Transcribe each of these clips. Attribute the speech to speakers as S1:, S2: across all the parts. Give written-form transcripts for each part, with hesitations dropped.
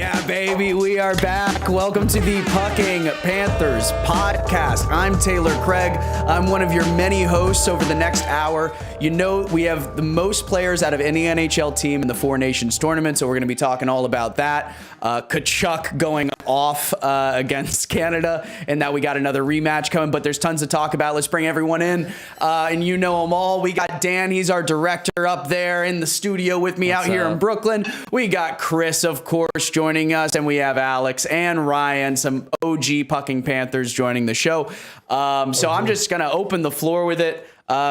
S1: Yeah, baby, we are back. Welcome to the Pucking Panthers Podcast. I'm Taylor Craig. I'm one of your many hosts over the next hour. You know, we have the most players out of any NHL team in the Four Nations tournament, so we're going to be talking all about that. Tkachuk going off against Canada, and now we got another rematch coming, but there's tons to talk about. Let's bring everyone in, and you know them all. We got Dan, he's our director up there in the studio with me. What's out here in Brooklyn. We got Chris, of course, joining us, and we have Alex and Ryan, some OG Pucking Panthers joining the show. So I'm just going to open the floor with it.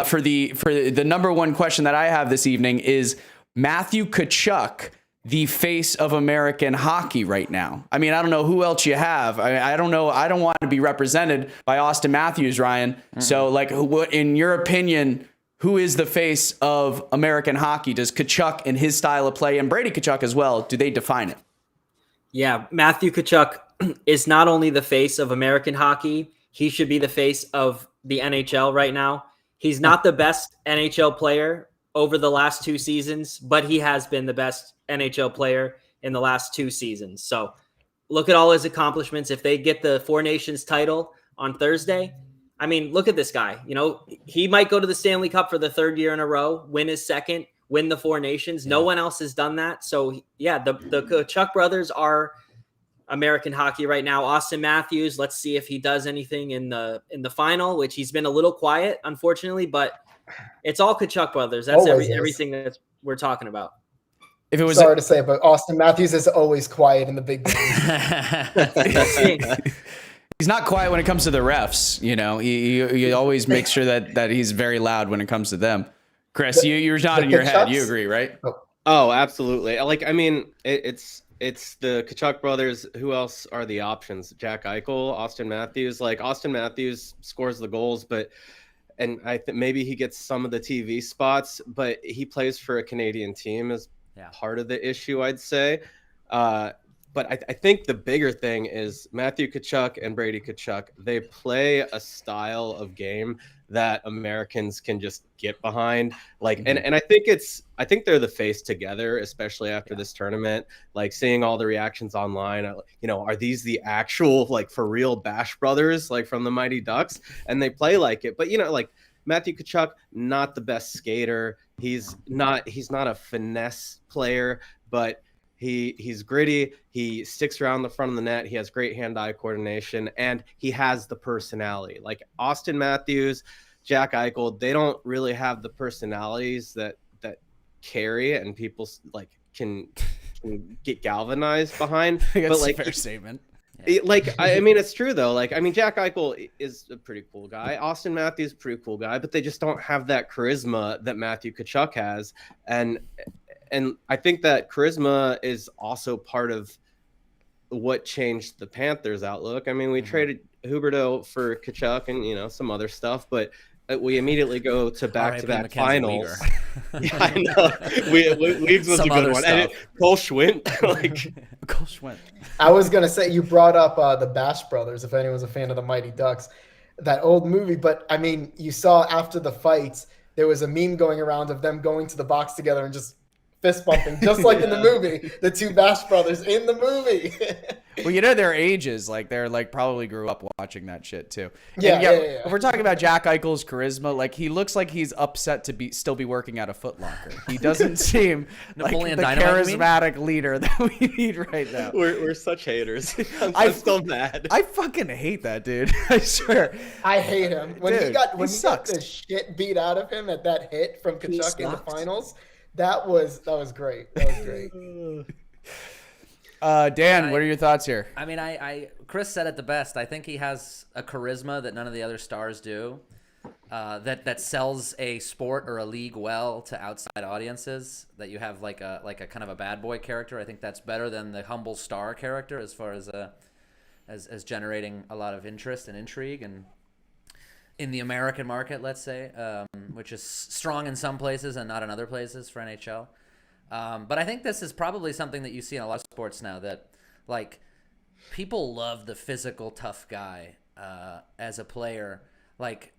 S1: For the number one question that I have this evening is Matthew Tkachuk the face of American hockey right now? I mean, I don't know who else you have. I don't know. I don't want to be represented by Austin Matthews, Ryan. Mm-hmm. So, like, what, in your opinion, who is the face of American hockey? Does Tkachuk and his style of play, and Brady Tkachuk as well, do they define it?
S2: Yeah, Matthew Tkachuk is not only the face of American hockey, he should be the face of the NHL right now. He's not the best NHL player over the last 2 seasons, but he has been the best NHL player in the last 2 seasons. So look at all his accomplishments. If they get the Four Nations title on Thursday, I mean, look at this guy. You know, he might go to the Stanley Cup for the 3rd year in a row, win his second, win the Four Nations. No one else has done that. So yeah, the Tkachuk brothers are American hocky right now. Austin Matthews, let's see if he does anything in the final, which he's been a little quiet, unfortunately, but it's all Tkachuk brothers. That's everything that we're talking about.
S3: If it was sorry to say, but Austin Matthews is always quiet in the big games.
S1: He's not quiet when it comes to the refs. You know, he always makes sure that he's very loud when it comes to them. Chris, you're nodding your head. You agree, right?
S4: Oh, absolutely. Like, I mean, it's the Tkachuk brothers. Who else are the options? Jack Eichel, Austin Matthews. Like, Austin Matthews scores the goals, and I think maybe he gets some of the TV spots, but he plays for a Canadian team is part of the issue, I'd say. But I think the bigger thing is Matthew Tkachuk and Brady Tkachuk. They play a style of game that Americans can just get behind. Like, and I think they're the face together, especially after this tournament. Like, seeing all the reactions online, you know, are these the actual, like, for real Bash brothers, like from the Mighty Ducks? And they play like it. But, you know, like, Matthew Tkachuk, not the best skater. He's not a finesse player, but he's gritty. He sticks around the front of the net. He has great hand-eye coordination, and he has the personality. Like Austin Matthews, Jack Eichel, they don't really have the personalities that carry and people like can get galvanized behind.
S1: But like, fair statement.
S4: Like, I mean, it's true though. Like, I mean, Jack Eichel is a pretty cool guy. Austin Matthews, pretty cool guy, but they just don't have that charisma that Matthew Tkachuk has. And I think that charisma is also part of what changed the Panthers' outlook. I mean, we traded Huberdeau for Tkachuk and, you know, some other stuff, but we immediately go to back-to-back finals. Yeah, I know. Leagues was a good one. And Cole Schwint.
S1: Cole Schwint.
S3: I was going to say, you brought up the Bash Brothers, if anyone's a fan of the Mighty Ducks, that old movie. But, I mean, you saw after the fights, there was a meme going around of them going to the box together and just fist bumping, just like in the movie, the two Bash brothers in the movie.
S1: Well, you know their ages, like they're like probably grew up watching that shit too.
S3: Yeah.
S1: If we're talking about Jack Eichel's charisma, like he looks like he's upset to still be working at a Foot Locker. He doesn't seem like the charismatic leader that we need right now.
S4: We're such haters. I'm still mad.
S1: I fucking hate that dude. I swear.
S3: I hate him. When he got the shit beat out of him at that hit from Tkachuk in the finals. That was great. That was great.
S1: Dan, what are your thoughts here?
S5: I mean, Chris said it the best. I think he has a charisma that none of the other stars do. That sells a sport or a league well to outside audiences. That you have like a kind of a bad boy character. I think that's better than the humble star character as far as generating a lot of interest and intrigue and in the American market, let's say, which is strong in some places and not in other places for NHL. But I think this is probably something that you see in a lot of sports now, that like people love the physical tough guy as a player. Like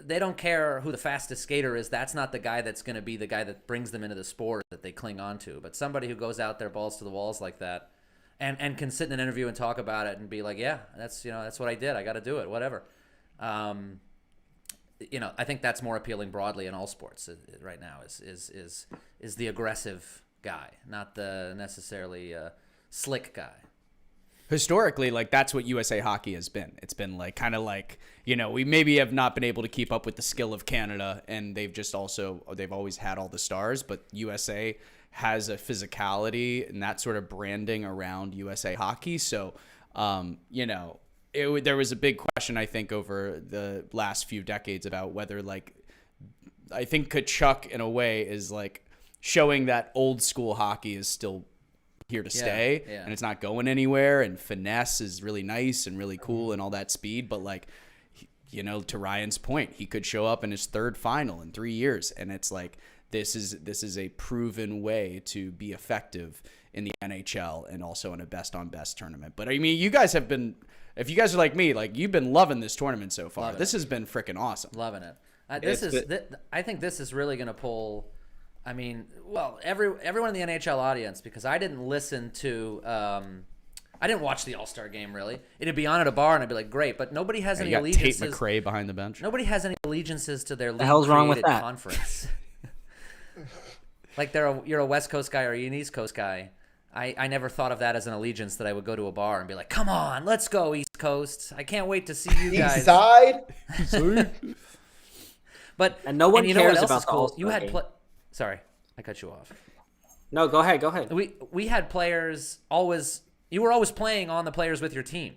S5: they don't care who the fastest skater is. That's not the guy that's going to be the guy that brings them into the sport that they cling on to. But somebody who goes out there balls to the walls like that and can sit in an interview and talk about it and be like, yeah, that's what I did. I got to do it, whatever. I think that's more appealing broadly in all sports right now is the aggressive guy, not the necessarily slick guy.
S1: Historically, like that's what USA Hockey has been. It's been like kind of like, we maybe have not been able to keep up with the skill of Canada, and they've always had all the stars, but USA has a physicality and that sort of branding around USA Hockey. So, there was a big question, I think, over the last few decades about whether, like, I think Tkachuk in a way is like showing that old school hockey is still here to stay, and it's not going anywhere, and finesse is really nice and really cool and all that speed, but like, to Ryan's point, he could show up in his third final in 3 years, and it's like this is a proven way to be effective in the NHL and also in a best on best tournament. But I mean, you guys have been, if you guys are like me, like you've been loving this tournament so far. This has been freaking awesome.
S5: Loving it. I think this is really going to pull. I mean, well, everyone in the NHL audience, because I didn't listen to, I didn't watch the All-Star game really. It'd be on at a bar and I'd be like, great, but nobody has any allegiances.
S1: Tate McRae behind the bench.
S5: Nobody has any allegiances to their
S2: the hell's wrong with that
S5: conference. Like you're a West Coast guy or you're an East Coast guy. I never thought of that as an allegiance that I would go to a bar and be like, come on, let's go East Coast. I can't wait to see you guys.
S3: East side.
S2: And no one cares about
S5: cool?
S2: the
S5: You had Sorry, I cut you off.
S2: No, go ahead.
S5: We had players always. You were always playing on the players with your team,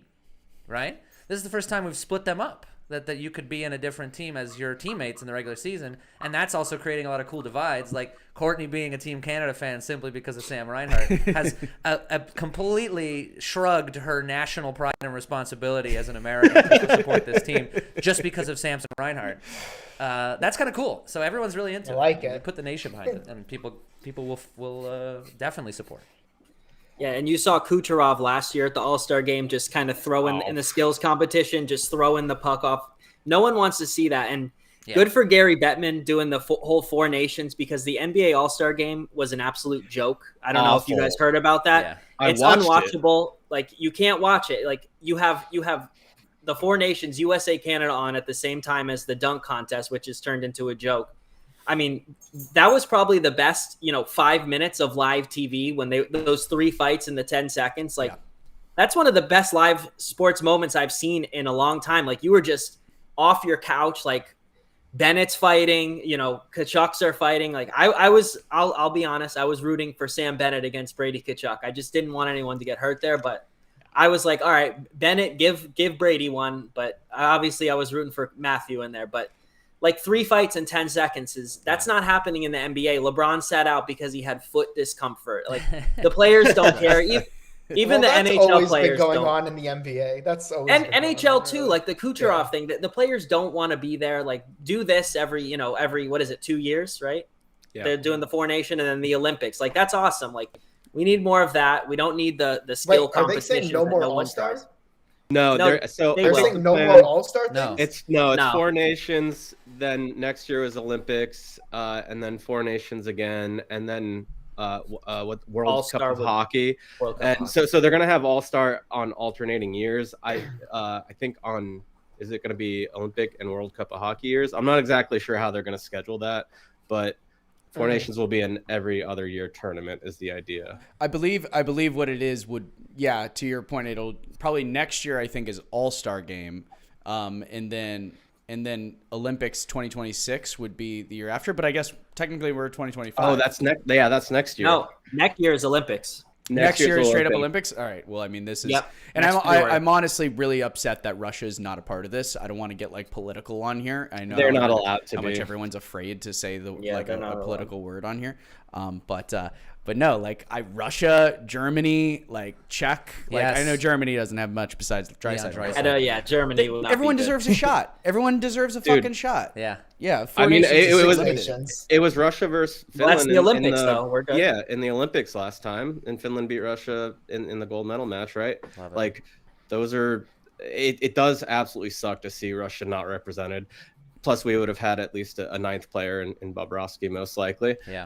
S5: right? This is the first time we've split them up. That you could be in a different team as your teammates in the regular season, and that's also creating a lot of cool divides. Like Courtney being a Team Canada fan simply because of Sam Reinhart has a completely shrugged her national pride and responsibility as an American to support this team just because of Samson Reinhart. That's kind of cool. So everyone's really into it. They put the nation behind it, and people will definitely support.
S2: Yeah, and you saw Kucherov last year at the All-Star game just kind of in the skills competition, just throwing the puck off. No one wants to see that. And good for Gary Bettman doing the whole Four Nations, because the NBA All-Star game was an absolute joke. I don't know if you guys heard about that. Yeah. It's unwatchable. Like, you can't watch it. Like, you have the Four Nations, USA, Canada on at the same time as the dunk contest, which is turned into a joke. I mean, that was probably the best, 5 minutes of live TV when those three fights in the 10 seconds. Like, that's one of the best live sports moments I've seen in a long time. Like, you were just off your couch, like Bennett's fighting, Tkachuks are fighting. Like, I'll be honest, I was rooting for Sam Bennett against Brady Tkachuk. I just didn't want anyone to get hurt there, but I was like, all right, Bennett, give Brady one. But obviously I was rooting for Matthew in there, but like 3 fights in 10 seconds that's not happening in the NBA. LeBron sat out because he had foot discomfort. Like, the players don't care. Even the NHL players
S3: been going
S2: don't.
S3: On in the NBA. That's always
S2: and
S3: been
S2: NHL too. Like the Kucherov thing, the players don't want to be there. Like, do this every 2 years, right? Yeah. They're doing the Four Nation and then the Olympics. Like, that's awesome. Like, we need more of that. We don't need the skill competition.
S3: Are they saying no more All-Stars?
S4: No, they're
S3: saying no more All-Star things?
S4: It's Four Nations, then next year was Olympics, and then Four Nations again, and then World Cup of Hockey. So they're gonna have All-Star on alternating years. I think is it gonna be Olympic and World Cup of Hockey years? I'm not exactly sure how they're gonna schedule that, but Four Nations will be an every other year tournament is the idea.
S1: I believe what it is to your point, it'll probably next year, I think, is All-Star game. And then Olympics 2026 would be the year after, but I guess technically we're 2025.
S4: Oh, that's next year.
S2: No, next year is Olympics.
S1: Next year is straight up Olympics. All right. Well, I mean, this is, and I'm honestly really upset that Russia is not a part of this. I don't want to get like political on here. I know
S4: they're not allowed to.
S1: How much everyone's afraid to say a political word on here. But no, like Russia, Germany, like Czech. Like, I know Germany doesn't have much besides Draisaitl.
S2: I know, Germany will not.
S1: Everyone deserves a shot. Everyone deserves a fucking shot.
S5: Yeah.
S1: I mean,
S4: it was Russia versus Finland.
S2: Well, that's the Olympics, though. We're good.
S4: Yeah, in the Olympics last time, and Finland beat Russia in the gold medal match, right? Like, those are. It does absolutely suck to see Russia not represented. Plus, we would have had at least a ninth player in Bobrovsky, most likely.
S5: Yeah.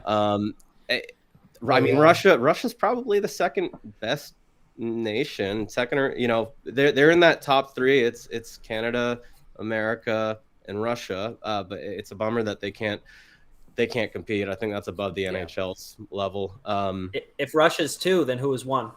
S4: I mean, Russia's probably the second best nation, second or they're in that top three. It's Canada, America, and Russia. But it's a bummer that they can't compete. I think that's above the NHL's level.
S2: If Russia's two, then who is one?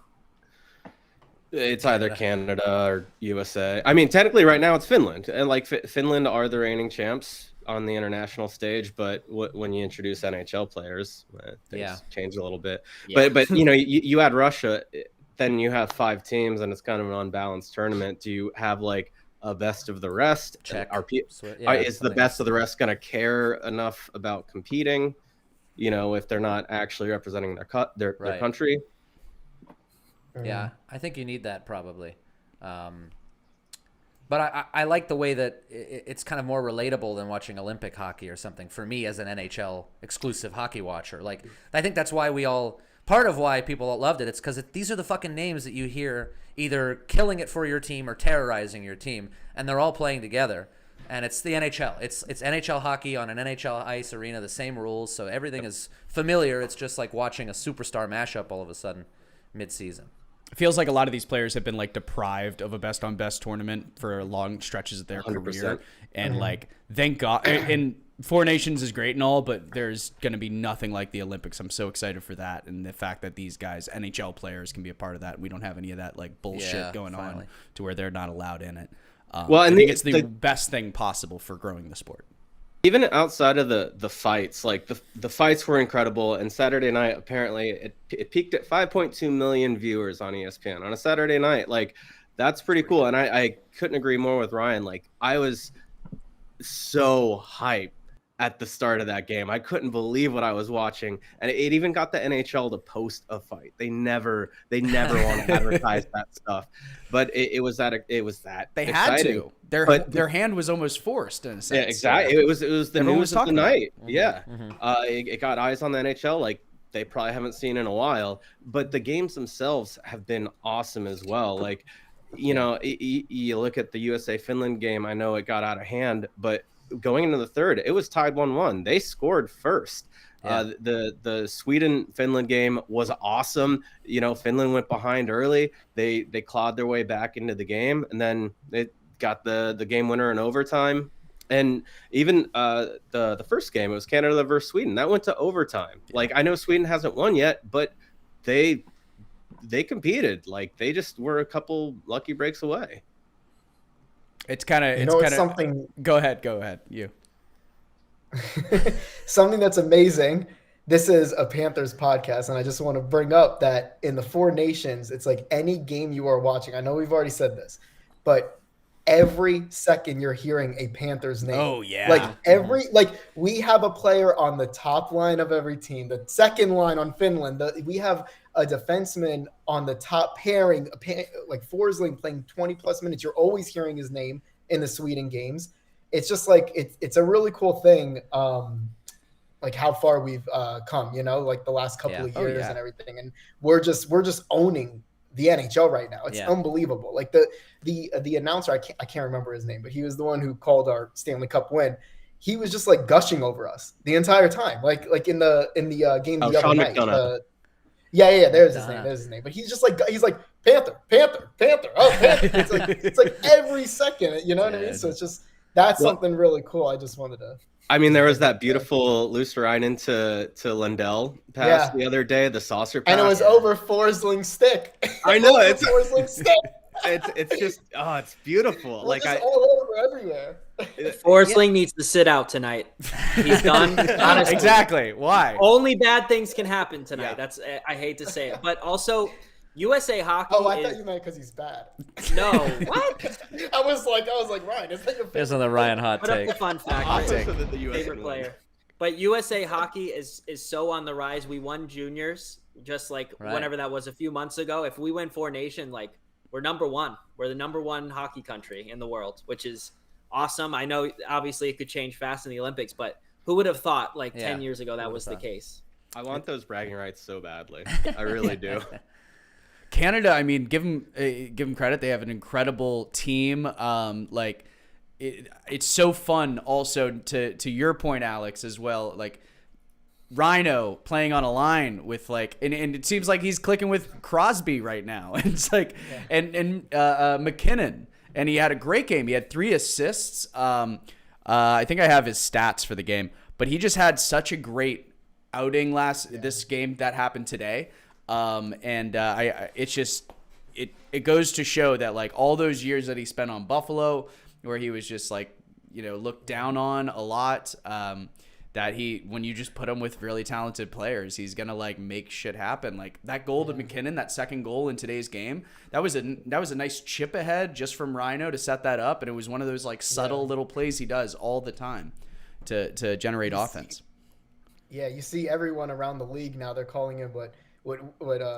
S4: It's either Canada or USA. I mean, technically, right now it's Finland, and like Finland are the reigning champs on the international stage. But when you introduce NHL players, things change a little bit. Yeah. But you add Russia, then you have 5 teams, and it's kind of an unbalanced tournament. Do you have like a best of the rest?
S5: Check.
S4: Is the best of the rest going to care enough about competing? If they're not actually representing their country.
S5: Yeah, I think you need that probably. But I like the way that it's kind of more relatable than watching Olympic hockey or something for me as an NHL exclusive hockey watcher. Like, I think that's why part of why people loved it. It's because these are the fucking names that you hear either killing it for your team or terrorizing your team, and they're all playing together. And it's the NHL. It's NHL hockey on an NHL ice arena, the same rules, so everything is familiar. It's just like watching a superstar mashup all of a sudden mid-season.
S1: It feels like a lot of these players have been like deprived of a best on best tournament for long stretches of their 100%. Career. And like, thank God. And Four Nations is great and all, but there's going to be nothing like the Olympics. I'm so excited for that. And the fact that these guys, NHL players, can be a part of that. We don't have any of that like bullshit going on to where they're not allowed in it. Well, and I think it's the best thing possible for growing the sport.
S4: Even outside of the fights, like the fights were incredible. And Saturday night, apparently, it peaked at 5.2 million viewers on ESPN on a Saturday night. Like, that's pretty cool. And I couldn't agree more with Ryan. Like, I was so hyped at the start of that game. I couldn't believe what I was watching. And it even got the NHL to post a fight. They never want to advertise that stuff. But it was that they exciting.
S1: Had to. Their hand was almost forced in a sense.
S4: Yeah, exactly. It was the news of the night.
S5: Mm-hmm.
S4: Yeah.
S5: Mm-hmm.
S4: It got eyes on the NHL like they probably haven't seen in a while. But the games themselves have been awesome as well. Like, you look at the USA-Finland game. I know it got out of hand, but going into the third, it was tied 1-1. They scored first. Yeah. The Sweden-Finland game was awesome. Finland went behind early. They clawed their way back into the game, and then it got the game winner in overtime. And even the first game, it was Canada versus Sweden. That went to overtime. Yeah. Like, I know Sweden hasn't won yet, but they competed. Like, they just were a couple lucky breaks away.
S1: It's kind of
S3: something.
S1: Go ahead. You.
S3: Something that's amazing. This is a Panthers podcast, and I just want to bring up that in the Four Nations, it's like any game you are watching. I know we've already said this, but every second you're hearing a Panthers name.
S1: Oh yeah.
S3: Like we have a player on the top line of every team, the second line on Finland. We have a defenseman on the top pairing, like Forsling playing 20 plus minutes. You're always hearing his name in the Sweden games. It's just like, it's a really cool thing. Like how far we've come, like the last couple of years and everything. And we're just owning the NHL right now. It's unbelievable. Like the announcer, I can't remember his name, but he was the one who called our Stanley Cup win. He was just like gushing over us the entire time. Like in the game the other night. There's his name. But he's like Panther. Oh, Panther. It's like every second, you know what I mean? So it's just, that's something really cool. I just wanted to.
S4: I mean, there was that beautiful Luosterainen to Lundell pass the other day, the saucer pass.
S3: And it was over Forsling's stick.
S4: I know.
S3: It's Forsling's stick.
S4: It's just, it's beautiful.
S3: Like all over everywhere.
S2: Forsling needs to sit out tonight. He's done. Honestly.
S1: Exactly. Why?
S2: Only bad things can happen tonight. Yeah. I hate to say it, but also USA Hockey.
S3: Oh, I thought you meant because he's bad.
S2: No, what?
S3: I was like, Ryan, is that your favorite?
S5: There's another Ryan hot take.
S2: Put up the fun fact. Favorite player. But USA Hockey is so on the rise. We won juniors just like whenever that was a few months ago. If we win Four Nation, like we're number one. We're the number one hockey country in the world, which is awesome. I know obviously it could change fast in the Olympics, but who would have thought 10 years ago that was the case?
S4: I want those bragging rights so badly. I really do.
S1: Canada, I mean, give them credit. They have an incredible team. It's so fun also to your point, Alex, as well. Like Rhino playing on a line with like, and it seems like he's clicking with Crosby right now. It's like, and McKinnon, and he had a great game. He had 3 assists. I think I have his stats for the game, but he just had such a great outing this game that happened today. It's just, it goes to show that like all those years that he spent on Buffalo, where he was just like, looked down on a lot, that when you just put him with really talented players, he's gonna like make shit happen. Like that goal to McKinnon, that second goal in today's game, that was a nice chip ahead just from Rhino to set that up, and it was one of those like subtle little plays he does all the time to generate offense.
S3: Yeah, you see everyone around the league now, they're calling him what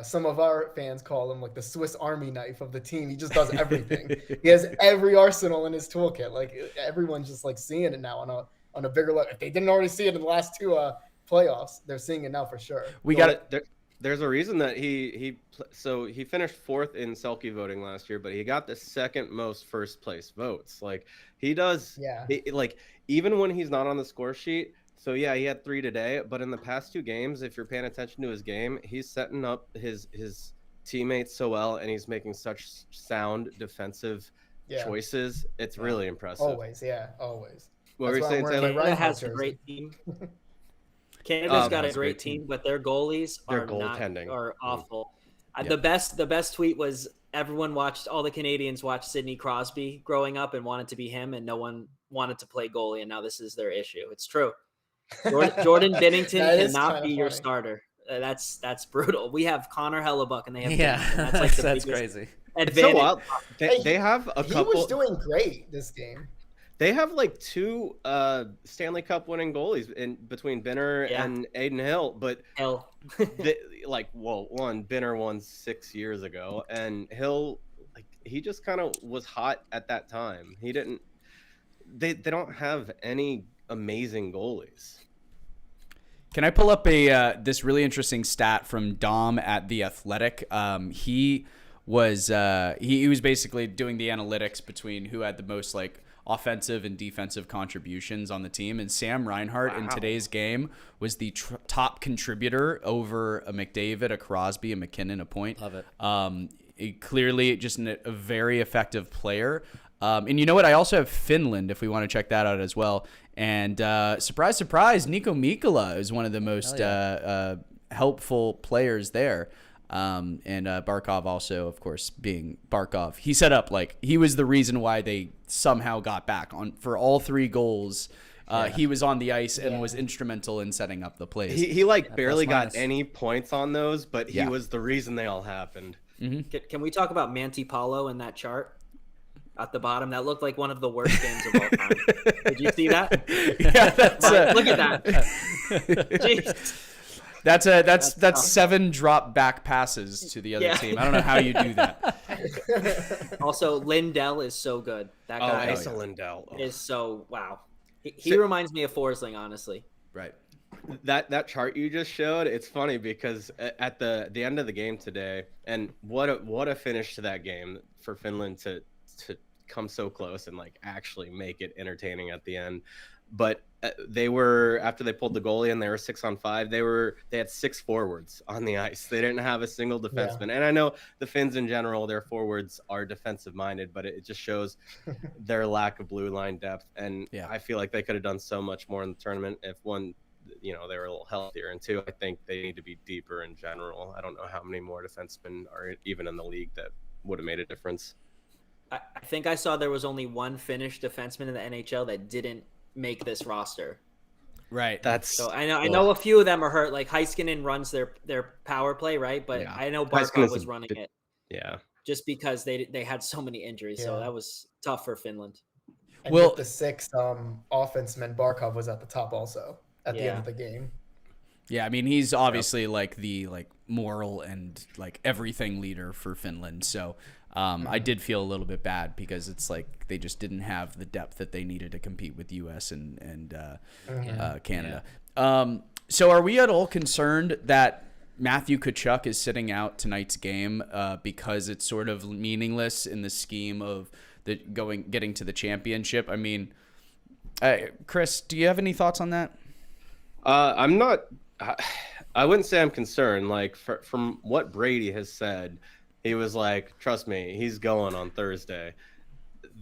S3: some of our fans call him, like the Swiss Army knife of the team. He just does everything. He has every arsenal in his toolkit. Like everyone's just like seeing it now on a bigger level. If they didn't already see it in the last 2 playoffs, they're seeing it now for sure.
S4: There's a reason that he finished 4th in Selke voting last year, but he got the 2nd most first place votes. Like he does, like even when he's not on the score sheet. So yeah, he had 3 today, but in the past 2 games, if you're paying attention to his game, he's setting up his teammates so well, and he's making such sound defensive choices. It's really impressive.
S3: Always.
S4: What were you saying, Taylor?
S2: Canada has a great team. Canada's got a great team, but their goalies are awful. The best tweet was all the Canadians watched Sidney Crosby growing up and wanted to be him, and no one wanted to play goalie, and now this is their issue. It's true. Jordan Binnington cannot be your starter. That's brutal. We have Connor Hellebuck, and they have
S5: that's like that's crazy.
S4: It's so wild. They have a couple.
S3: He was doing great this game.
S4: They have like 2 Stanley Cup winning goalies in between Binner and Aiden Hill, but Binner won 6 years ago, and Hill, like he just kind of was hot at that time. They don't have any amazing goalies.
S1: Can I pull up this really interesting stat from Dom at The Athletic? He was basically doing the analytics between who had the most like offensive and defensive contributions on the team, and Sam Reinhart in today's game was the top contributor over a McDavid, a Crosby, a McKinnon, a Point.
S5: Love it.
S1: Clearly just a very effective player. And you know what? I also have Finland, if we want to check that out as well. And surprise, surprise, Niko Mikkola is one of the most helpful players there. And Barkov also, of course, being Barkov. He set up, like, he was the reason why they somehow got back on for all 3 goals. He was on the ice and was instrumental in setting up the plays.
S4: He barely got any points on those, but he was the reason they all happened.
S2: Mm-hmm. Can we talk about Manti Paulo in that chart at the bottom? That looked like one of the worst games of all time. Did you see that? Yeah, look at that. Jeez.
S1: That's 7 drop back passes to the other team. I don't know how you do that.
S2: Also, Lindell is so good. That guy
S4: Lindell
S2: is so wow. He reminds me of Forsling, honestly.
S1: Right.
S4: That chart you just showed, it's funny because at the end of the game today, and what a finish to that game for Finland to come so close and like actually make it entertaining at the end. But they were, after they pulled the goalie and they were 6-on-5, they had 6 forwards on the ice. They didn't have a single defenseman. And I know the Finns in general, their forwards are defensive minded, but it just shows their lack of blue line depth. And I feel like they could have done so much more in the tournament if one, they were a little healthier, and 2, I think they need to be deeper in general. I don't know how many more defensemen are even in the league that would have made a difference.
S2: I think I saw there was only 1 Finnish defenseman in the NHL that didn't make this roster.
S1: Right.
S2: So I know a few of them are hurt. Like Heiskanen runs their power play, right? But I know Barkov was running it.
S4: Yeah.
S2: Just because they had so many injuries, so that was tough for Finland.
S3: And with the 6 offensemen, Barkov was at the top also at the end of the game.
S1: Yeah, I mean, he's obviously like the moral and like everything leader for Finland. So I did feel a little bit bad because it's like they just didn't have the depth that they needed to compete with U.S. and Canada. Yeah. So are we at all concerned that Matthew Tkachuk is sitting out tonight's game because it's sort of meaningless in the scheme of getting to the championship? I mean, Chris, do you have any thoughts on that?
S4: I'm not I wouldn't say I'm concerned. Like from what Brady has said, he was like, "Trust me, he's going on Thursday."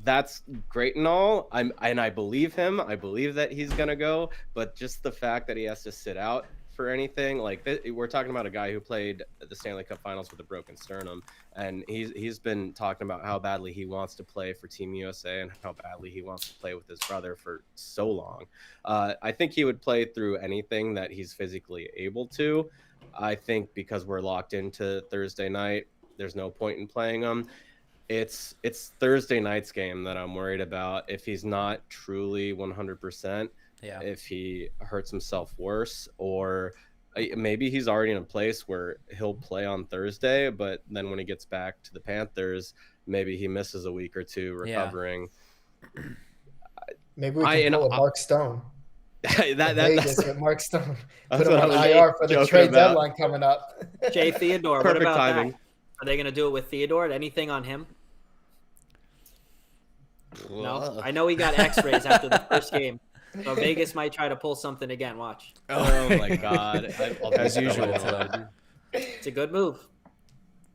S4: That's great and all. I believe him. I believe that he's gonna go. But just the fact that he has to sit out for anything, like we're talking about a guy who played the Stanley Cup Finals with a broken sternum, and he's been talking about how badly he wants to play for Team USA and how badly he wants to play with his brother for so long. I think he would play through anything that he's physically able to. I think because we're locked into Thursday night, there's no point in playing him. It's Thursday night's game that I'm worried about. If he's not truly 100%, if he hurts himself worse, or maybe he's already in a place where he'll play on Thursday, but then when he gets back to the Panthers, maybe he misses a week or two recovering.
S3: Maybe we can pull a Mark Stone.
S4: That's
S3: with Mark Stone. Put him on IR for the trade deadline coming up.
S2: Jay Theodore,
S4: Perfect
S2: what about
S4: timing.
S2: that? Are they going to do it with Theodore? Anything on him? No, I know he got X-rays after the first game, so Vegas might try to pull something again. Watch.
S4: Oh my God!
S1: As usual.
S2: It's a good move.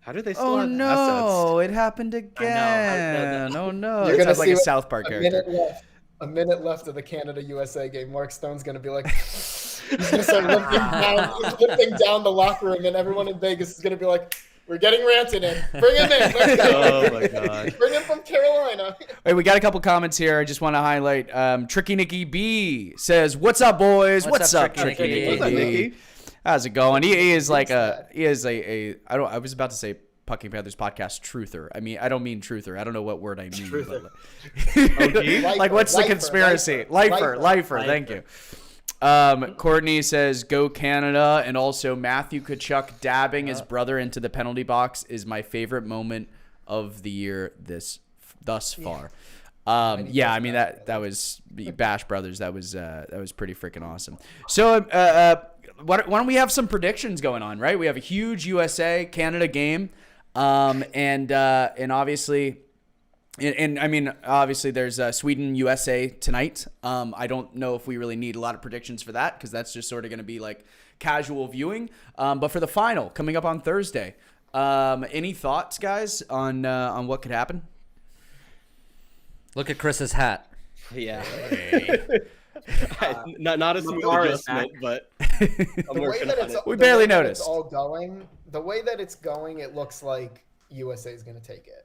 S4: How do they still have
S1: no, it happened again. Oh no!
S3: You're
S1: It
S3: gonna
S1: sounds like a
S3: see
S1: South Park character.
S3: A minute left of the Canada-USA game. Mark Stone's going to be like, he's going to start lifting down the locker room, and everyone in Vegas is going to be like, we're getting Ranton in. Bring him in. Let's go.
S4: Oh, my God.
S3: Bring him from Carolina.
S1: Wait, we got a couple comments here. I just want to highlight. Tricky Nicky B says, "What's up, boys? What's up, Tricky Nicky
S4: What's up,
S1: B?
S4: Nicky?
S1: How's it going?" He is like I was about to say Pucking Panthers Podcast truther. I mean, I don't mean truther. I don't know what word I mean. But like, what's the conspiracy? Lifer. Thank you. Courtney says, "Go Canada," and also Matthew Tkachuk dabbing his brother into the penalty box is my favorite moment of the year thus far. Yeah, I mean that was Bash Brothers. That was pretty freaking awesome. So, why don't we have some predictions going on? Right, we have a huge USA Canada game, and obviously. And I mean, obviously, there's Sweden USA tonight. I don't know if we really need a lot of predictions for that because that's just sort of going to be like casual viewing. But for the final coming up on Thursday, any thoughts, guys, on what could happen?
S5: Look at Chris's hat.
S4: Yeah. Not a smooth adjustment, but I'm working on it.
S1: We barely noticed.
S3: The way that it's going, it looks like USA is going to take it.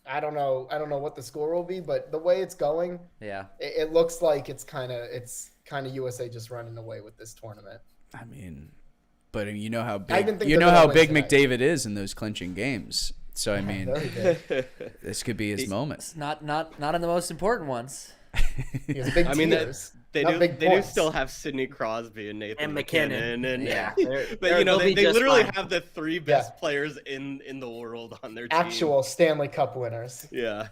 S3: I don't know what the score will be, but the way it's going, it looks like it's kind of USA just running away with this tournament.
S1: I mean, but you know how big McDavid is in those clinching games. So I mean, this could be his moment.
S5: Not in the most important ones.
S3: He has big tears.
S4: They do still have Sidney Crosby and Nathan McKinnon. But they literally have the three best players in the world on their team.
S3: Actual Stanley Cup winners.
S4: Yeah.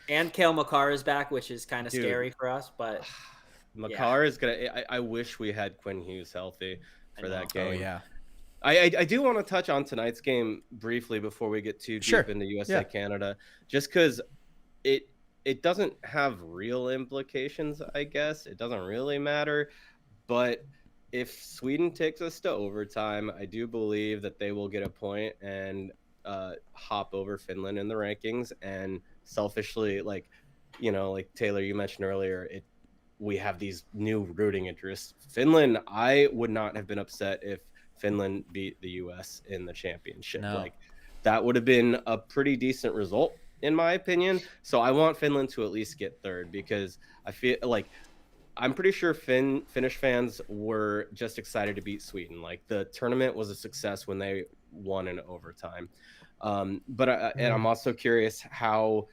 S2: And Cale Makar is back, which is kind of scary for us. But
S4: Makar is gonna. I wish we had Quinn Hughes healthy for that game.
S1: Oh yeah.
S4: I do want to touch on tonight's game briefly before we get too deep into USA Canada, just because it doesn't have real implications, I guess. It doesn't really matter. But if Sweden takes us to overtime, I do believe that they will get a point and hop over Finland in the rankings. And selfishly, like Taylor, you mentioned earlier, we have these new rooting interests. Finland, I would not have been upset if Finland beat the U.S. in the championship.
S5: No.
S4: Like, that would have been a pretty decent result, in my opinion. So I want Finland to at least get third because I feel like I'm pretty sure Finnish fans were just excited to beat Sweden. Like, the tournament was a success when they won in overtime. But I'm also curious how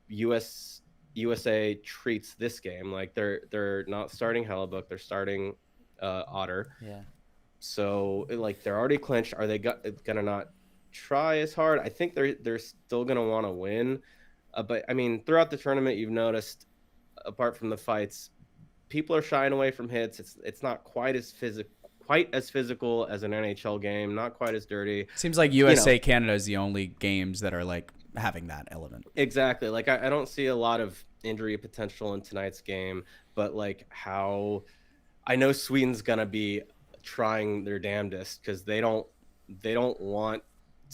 S4: USA treats this game. Like, they're not starting Hellebuck, they're starting Otter.
S5: Yeah.
S4: So like, they're already clinched. Are they gonna not try as hard? I think they're still gonna want to win. But I mean, throughout the tournament, you've noticed, apart from the fights, people are shying away from hits. It's not quite as physical as an NHL game. Not quite as dirty.
S1: Seems like USA Canada is the only games that are like having that element.
S4: Exactly. Like, I don't see a lot of injury potential in tonight's game, but like, how I know Sweden's gonna be trying their damnedest because they don't want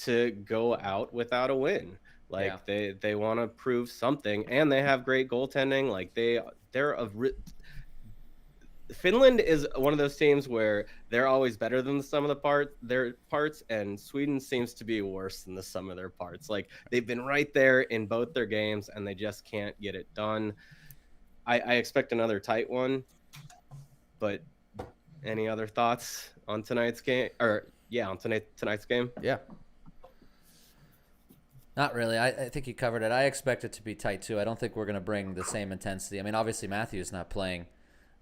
S4: to go out without a win. Like they want to prove something, and they have great goaltending. Like Finland is one of those teams where they're always better than the sum of their parts, and Sweden seems to be worse than the sum of their parts. Like they've been right there in both their games, and they just can't get it done. I expect another tight one, but any other thoughts on tonight's game? On tonight's game?
S1: Yeah.
S5: Not really. I think you covered it. I expect it to be tight too. I don't think we're going to bring the same intensity. I mean, obviously Matthew's not playing,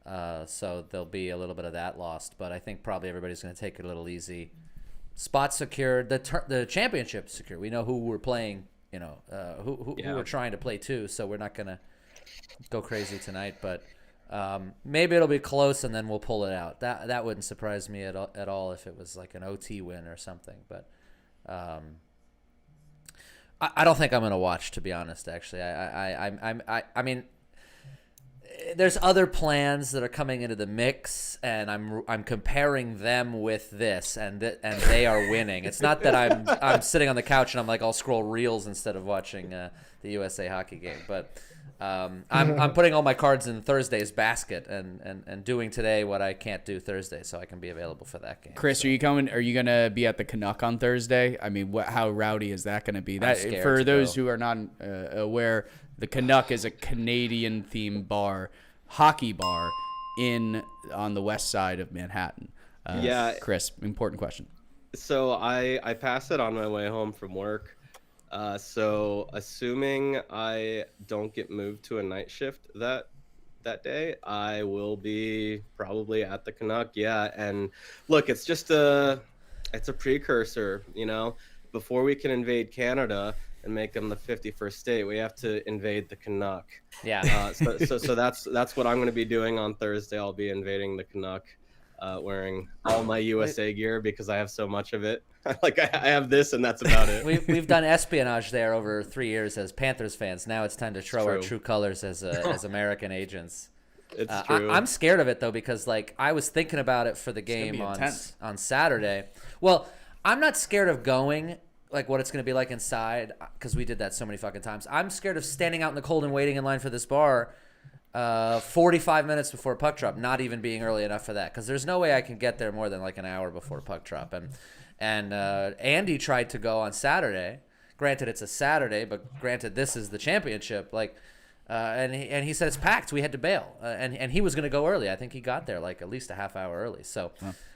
S5: so there'll be a little bit of that lost. But I think probably everybody's going to take it a little easy. Spot secured. The championship secured. We know who we're playing. You know, who we're trying to play too. So we're not going to go crazy tonight. But maybe it'll be close, and then we'll pull it out. That wouldn't surprise me at all if it was like an OT win or something. But I don't think I'm gonna watch, to be honest. Actually, I mean, there's other plans that are coming into the mix, and I'm comparing them with this, and they are winning. It's not that I'm sitting on the couch and I'm like, I'll scroll reels instead of watching the USA hockey game, but I'm putting all my cards in Thursday's basket and doing today what I can't do Thursday, so I can be available for that game.
S1: Chris, are you coming? Are you gonna be at the Canuck on Thursday? I mean, how rowdy is that gonna be? That for those who are not aware, the Canuck is a Canadian themed hockey bar on the west side of Manhattan. Chris, important question.
S4: So I passed it on my way home from work. So assuming I don't get moved to a night shift that day, I will be probably at the Canuck. Yeah. And look, it's a precursor, you know, before we can invade Canada and make them the 51st state, we have to invade the Canuck.
S5: Yeah.
S4: So that's what I'm going to be doing on Thursday. I'll be invading the Canuck, wearing all my USA gear because I have so much of it. Like I have this, and that's about it.
S5: We've done espionage there over 3 years as Panthers fans. Now it's time to show our true colors as American agents.
S4: It's true.
S5: I'm scared of it though, because like I was thinking about it for the game on Saturday. Well, I'm not scared of going, like what it's going to be like inside, because we did that so many fucking times. I'm scared of standing out in the cold and waiting in line for this bar 45 minutes before puck drop, not even being early enough for that, because there's no way I can get there more than like an hour before puck drop. And Andy tried to go on Saturday. Granted, it's a Saturday, but granted, this is the championship. Like, and he said it's packed. We had to bail, and he was going to go early. I think he got there like at least a half hour early. So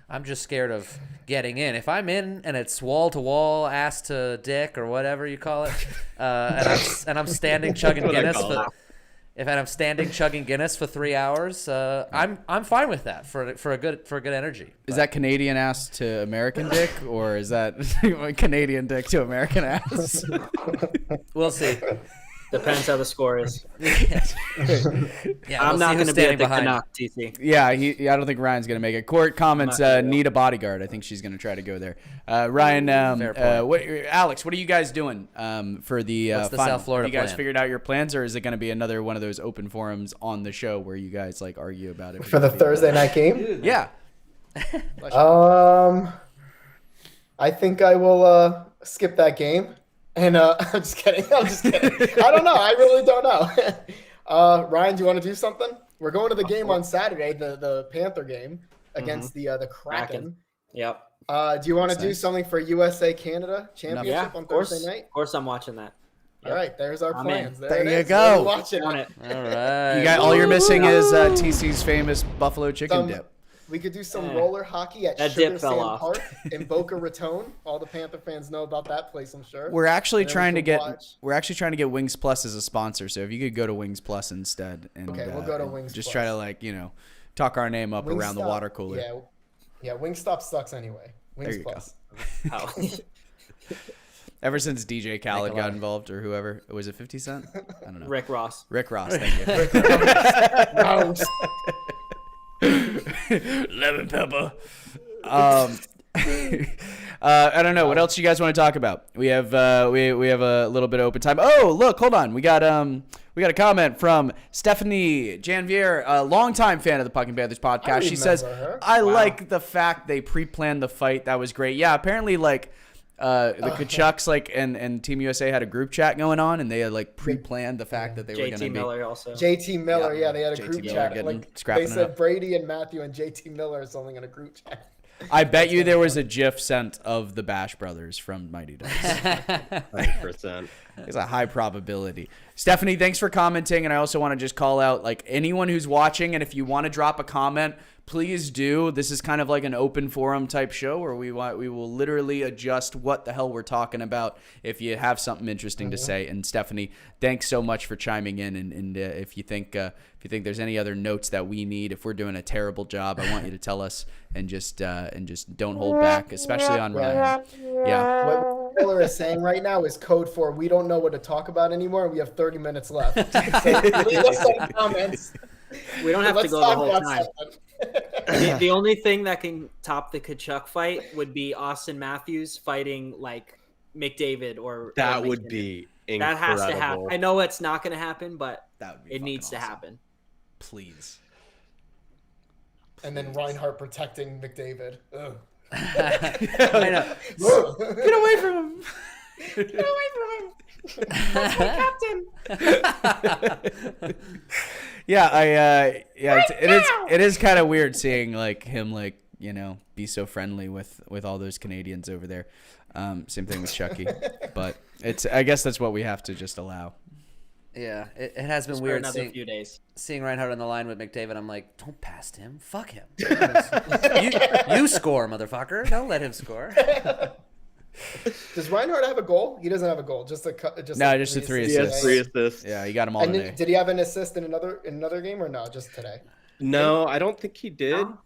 S5: I'm just scared of getting in. If I'm in and it's wall to wall, ass to dick, or whatever you call it, and I'm standing chugging Guinness chugging Guinness for 3 hours, I'm fine with that for a good energy.
S1: Is that Canadian ass to American dick, or is that Canadian dick to American ass?
S2: We'll see. Depends how the score is.
S5: I'm
S2: not going to be at the Canuck, TC.
S1: Yeah, I don't think Ryan's going to make it. Court comments, need a bodyguard. I think she's going to try to go there. Ryan, Alex, what are you guys doing for the
S5: What's the
S1: final?
S5: South Florida
S1: You guys
S5: plan?
S1: figured out your plans, or is it going to be another one of those open forums on the show where you guys like argue about it?
S3: For the Thursday night game?
S1: Yeah.
S3: I think I will skip that game. And I'm just kidding. I don't know. I really don't know. Ryan, do you want to do something? We're going to the game on Saturday, the Panther game against the Kraken.
S2: Yep.
S3: Do you want to do something for USA Canada championship on Thursday night?
S2: Of course, I'm watching that.
S3: All right, there's our plans.
S1: There you go.
S3: Watching
S2: it.
S5: All right.
S1: You got all you're missing is TC's famous buffalo chicken dip.
S3: We could do some roller hockey at
S2: That
S3: Sugar
S2: dip fell
S3: Sand
S2: off.
S3: Park in Boca Raton. All the Panther fans know about that place, I'm sure.
S1: We're actually
S3: And then
S1: trying
S3: we
S1: to
S3: can
S1: get
S3: watch.
S1: Wings Plus as a sponsor. So if you could go to Wings Plus instead, and
S3: Okay, we'll go to Wings
S1: just
S3: Plus.
S1: try to talk our name up around the water cooler.
S3: Yeah. Wingstop sucks anyway. Wings
S1: you
S3: Plus.
S2: Oh.
S1: Ever since DJ Khaled got involved, or whoever, was it 50 Cent? I don't know.
S2: Rick Ross.
S1: Rick Ross, thank you. Lemon pepper. I don't know. What else you guys want to talk about? We have a little bit of open time. Oh, look, hold on. We got We got a comment from Stephanie Janvier, a longtime fan of the Pucking Panthers podcast. She says, I like the fact they pre-planned the fight. That was great. Yeah, apparently like the Tkachuks like and Team USA had a group chat going on, and they had like pre-planned the fact that they were going to be.
S2: JT Miller also.
S3: JT Miller, yeah, they had a
S1: JT
S3: group
S1: Miller
S3: chat. Like
S1: scrapping
S3: they
S1: it
S3: said,
S1: up.
S3: Brady and Matthew and JT Miller is something in a group chat.
S1: I bet you there was a GIF sent of the Bash Brothers from Mighty Ducks.
S4: 100%.
S1: It's a high probability. Stephanie, thanks for commenting, and I also want to just call out like anyone who's watching, and if you want to drop a comment, please do. This is kind of like an open forum type show where we will literally adjust what the hell we're talking about if you have something interesting to say. And Stephanie, thanks so much for chiming in. And if you think there's any other notes that we need, if we're doing a terrible job, I want you to tell us and just don't hold back, especially on Ryan. Yeah.
S3: What Miller is saying right now is code for we don't know what to talk about anymore, and we have 30 minutes left. So leave us some comments.
S2: We don't have to go the whole time.
S3: Something.
S2: The only thing that can top the Tkachuk fight would be Austin Matthews fighting like McDavid or
S4: That
S2: or
S4: would
S2: McKinnon.
S4: be
S2: That
S4: incredible.
S2: has to happen. I know it's not going to happen, but
S1: That would be
S2: it needs to
S1: awesome.
S2: happen.
S1: Please.
S3: And then Reinhart protecting McDavid. Ugh.
S5: I know.
S1: Get away from him.
S3: Get away from him. That's my captain.
S1: Yeah, it is kind of weird seeing like him like, you know, be so friendly with all those Canadians over there. Same thing with Chucky, but I guess that's what we have to just allow.
S5: Yeah, it has been
S2: Just for
S5: weird
S2: another few days.
S5: seeing Reinhardt on the line with McDavid. I'm like, don't pass him. Fuck him. you score, motherfucker. Don't let him score.
S3: Does Reinhart have a goal? He doesn't have a goal. Just a
S1: 3
S4: He has
S1: assists.
S4: 3 assists.
S1: Yeah, you got him all
S3: And
S1: today.
S3: did he have an assist in another game or no? Just today.
S4: No, I don't think he did.
S2: No?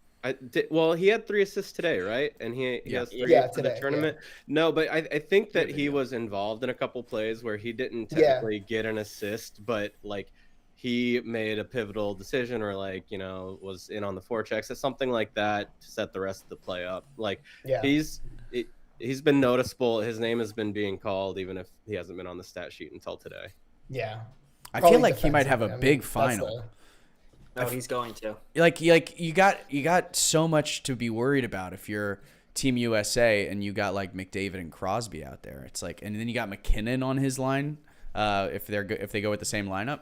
S4: Well, he had 3 assists today, right? And he has 3
S3: Yeah,
S4: for
S3: today,
S4: the tournament. No, but I think that he was involved in a couple plays where he didn't technically get an assist, but like he made a pivotal decision or like, you know, was in on the forechecks or something like that to set the rest of the play up. Like he's been noticeable. His name has been being called even if he hasn't been on the stat sheet until today.
S3: Yeah.
S1: I feel like he might have a big final.
S2: No, he's going to.
S1: Like you got so much to be worried about if you're Team USA and you got like McDavid and Crosby out there. It's like, and then you got McKinnon on his line. If they go with the same lineup,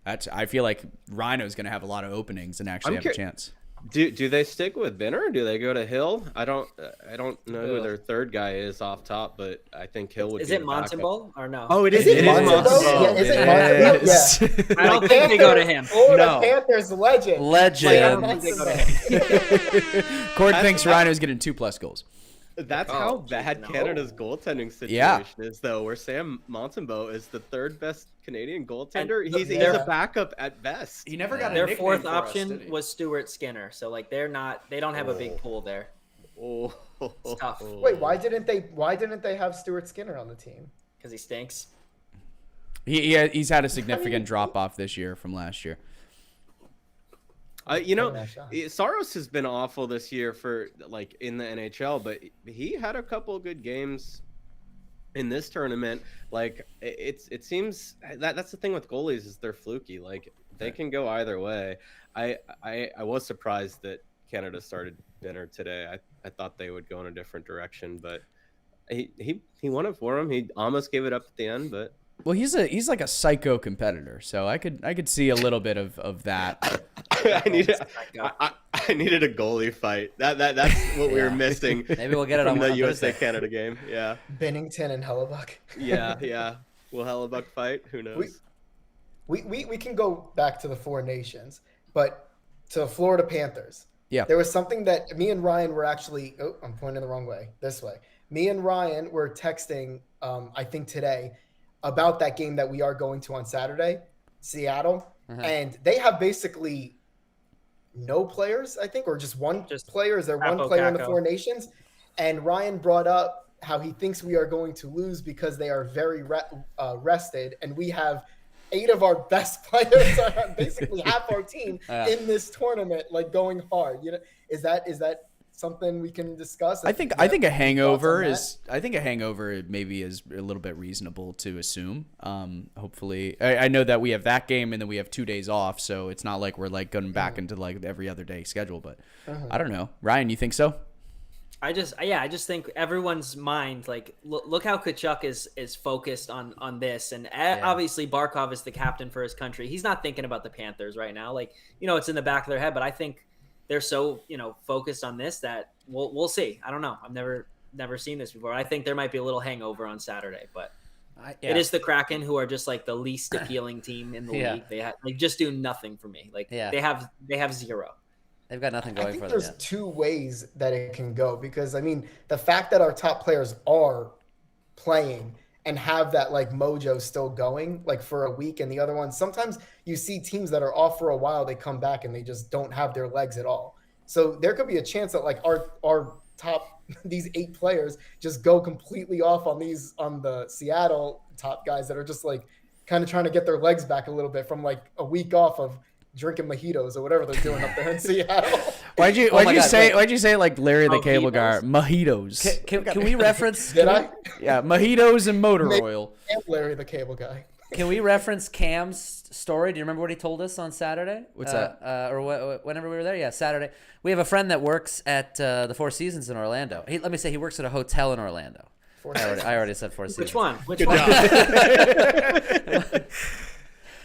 S1: I feel like Rhino's going to have a lot of openings and actually have a chance.
S4: Do they stick with Benner or do they go to Hill? I don't know who their third guy is off top, but I think Hill would.
S2: Is it Montembeau or no?
S4: Oh, it is.
S3: Is it
S4: Montembeau.
S3: Montembeau? Yeah, is it Montembeau? Yeah.
S2: I don't think they go to him.
S3: Florida Panthers legend.
S1: Cord thinks Rhino's getting 2+ goals.
S4: That's how bad Canada's goaltending situation is, though. Where Sam Montembeau is the third best Canadian goaltender. He's a backup at best.
S1: He never got
S2: Their fourth option was Stuart Skinner, so like they don't have a big pool there.
S4: Oh,
S2: It's tough
S3: Wait, why didn't they have Stuart Skinner on the team?
S2: because he stinks.
S1: He's had a significant drop off this year from last year.
S4: Saros has been awful this year for like in the NHL, but he had a couple good games in this tournament. Like it seems that's the thing with goalies is they're fluky. Like they can go either way. I was surprised that Canada started Benner today. I thought they would go in a different direction, but he won it for him. He almost gave it up at the end, but.
S1: Well, he's like a psycho competitor, so I could see a little bit of that.
S4: I needed a goalie fight. That's what we were missing.
S5: Maybe we'll get it
S4: from
S5: on
S4: the USA
S5: Thursday.
S4: Canada game. Yeah.
S3: Bennington and Hellebuck.
S4: Yeah. Will Hellebuck fight? Who knows?
S3: We can go back to the Four Nations, but to the Florida Panthers.
S1: Yeah.
S3: There was something that me and Ryan were actually. Oh, I'm pointing the wrong way. This way. Me and Ryan were texting. I think today. About that game that we are going to on Saturday, Seattle, and they have basically no players, I think, or just one player. Is there one player in the Four Nations? And Ryan brought up how he thinks we are going to lose because they are very rested, and we have 8 of our best players, basically half our team in this tournament, like going hard. You know, is that something we can discuss?
S1: I think a hangover maybe is a little bit reasonable to assume. Hopefully, I know that we have that game and then we have 2 days off, so it's not like we're like going back into like every other day schedule. But I don't know, Ryan, you think so?
S2: I just think everyone's mind, like, look how Tkachuk is focused on this. And obviously Barkov is the captain for his country. He's not thinking about the Panthers right now. Like, it's in the back of their head, but I think they're so, focused on this that we'll see. I don't know. I've never seen this before. I think there might be a little hangover on Saturday, but it is the Kraken, who are just like the least appealing team in the league. They just do nothing for me. Like they have zero.
S5: They've got nothing going for them.
S3: There's two ways that it can go, because I mean, the fact that our top players are playing and have that like mojo still going like for a week, and the other ones, sometimes you see teams that are off for a while, they come back and they just don't have their legs at all. So there could be a chance that like our top, these 8 players just go completely off on the Seattle top guys that are just like kind of trying to get their legs back a little bit from like a week off of drinking mojitos or whatever they're doing up there in Seattle.
S1: Why'd you say like Larry the Cable Guy? Mojitos.
S5: Can we reference?
S3: Did I?
S1: Yeah, mojitos and motor oil.
S3: Larry the Cable Guy.
S5: Can we reference Cam's story? Do you remember what he told us on Saturday?
S1: What's that?
S5: Whenever we were there? Yeah, Saturday. We have a friend that works at the Four Seasons in Orlando. Let me say he works at a hotel in Orlando. I already said Four Seasons.
S2: Which one?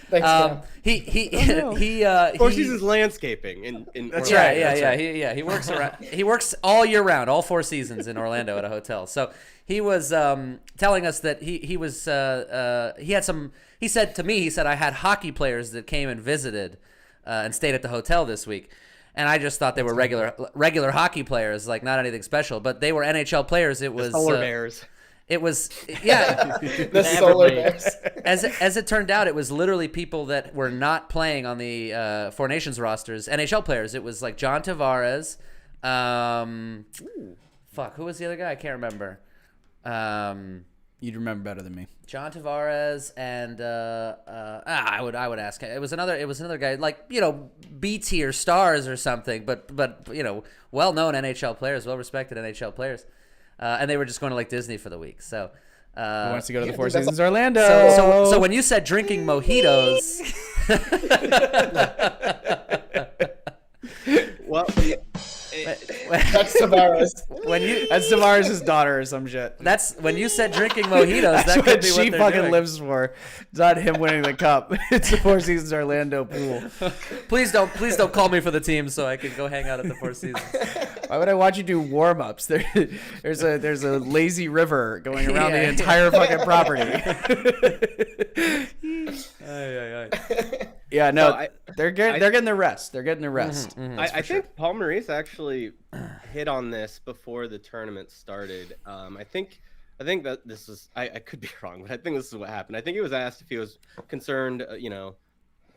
S3: Thanks, Cam.
S4: Four Seasons landscaping in
S5: That's
S4: Orlando.
S5: right. Yeah. He works around. He works all year round, all 4 seasons in Orlando at a hotel. So he was telling us that he was he had some. He said to me, I had hockey players that came and visited and stayed at the hotel this week. And I just thought they were regular hockey players, like not anything special, but they were NHL players. It was
S4: Polar Bears.
S5: It was, yeah.
S3: The Solar Bears.
S5: As it turned out, it was literally people that were not playing on the Four Nations rosters, NHL players. It was like John Tavares. Who was the other guy? I can't remember.
S1: You'd remember better than me.
S5: John Tavares and I would ask. It was another guy, like, B tier stars or something, but well known NHL players, well respected NHL players. And they were just going to like Disney for the week. So
S1: Who wants to go to the Four Seasons Orlando?
S5: So when you said drinking mojitos,
S4: Well,
S3: That's Tavares.
S1: That's Tavares' daughter or some shit.
S5: that's when you said drinking mojitos.
S1: That's
S5: that could
S1: what
S5: be
S1: she
S5: what they're
S1: fucking
S5: doing.
S1: lives for. It's not him winning the cup. It's the Four Seasons Orlando pool.
S5: Please don't call me for the team so I can go hang out at the Four Seasons.
S1: Why would I watch you do warm ups? There's a lazy river going around the entire fucking property. Yeah, no, they're getting their rest. They're getting their rest.
S4: I think Paul Maurice actually hit on this before the tournament started. I think that this is, I could be wrong, but I think this is what happened. I think he was asked if he was concerned,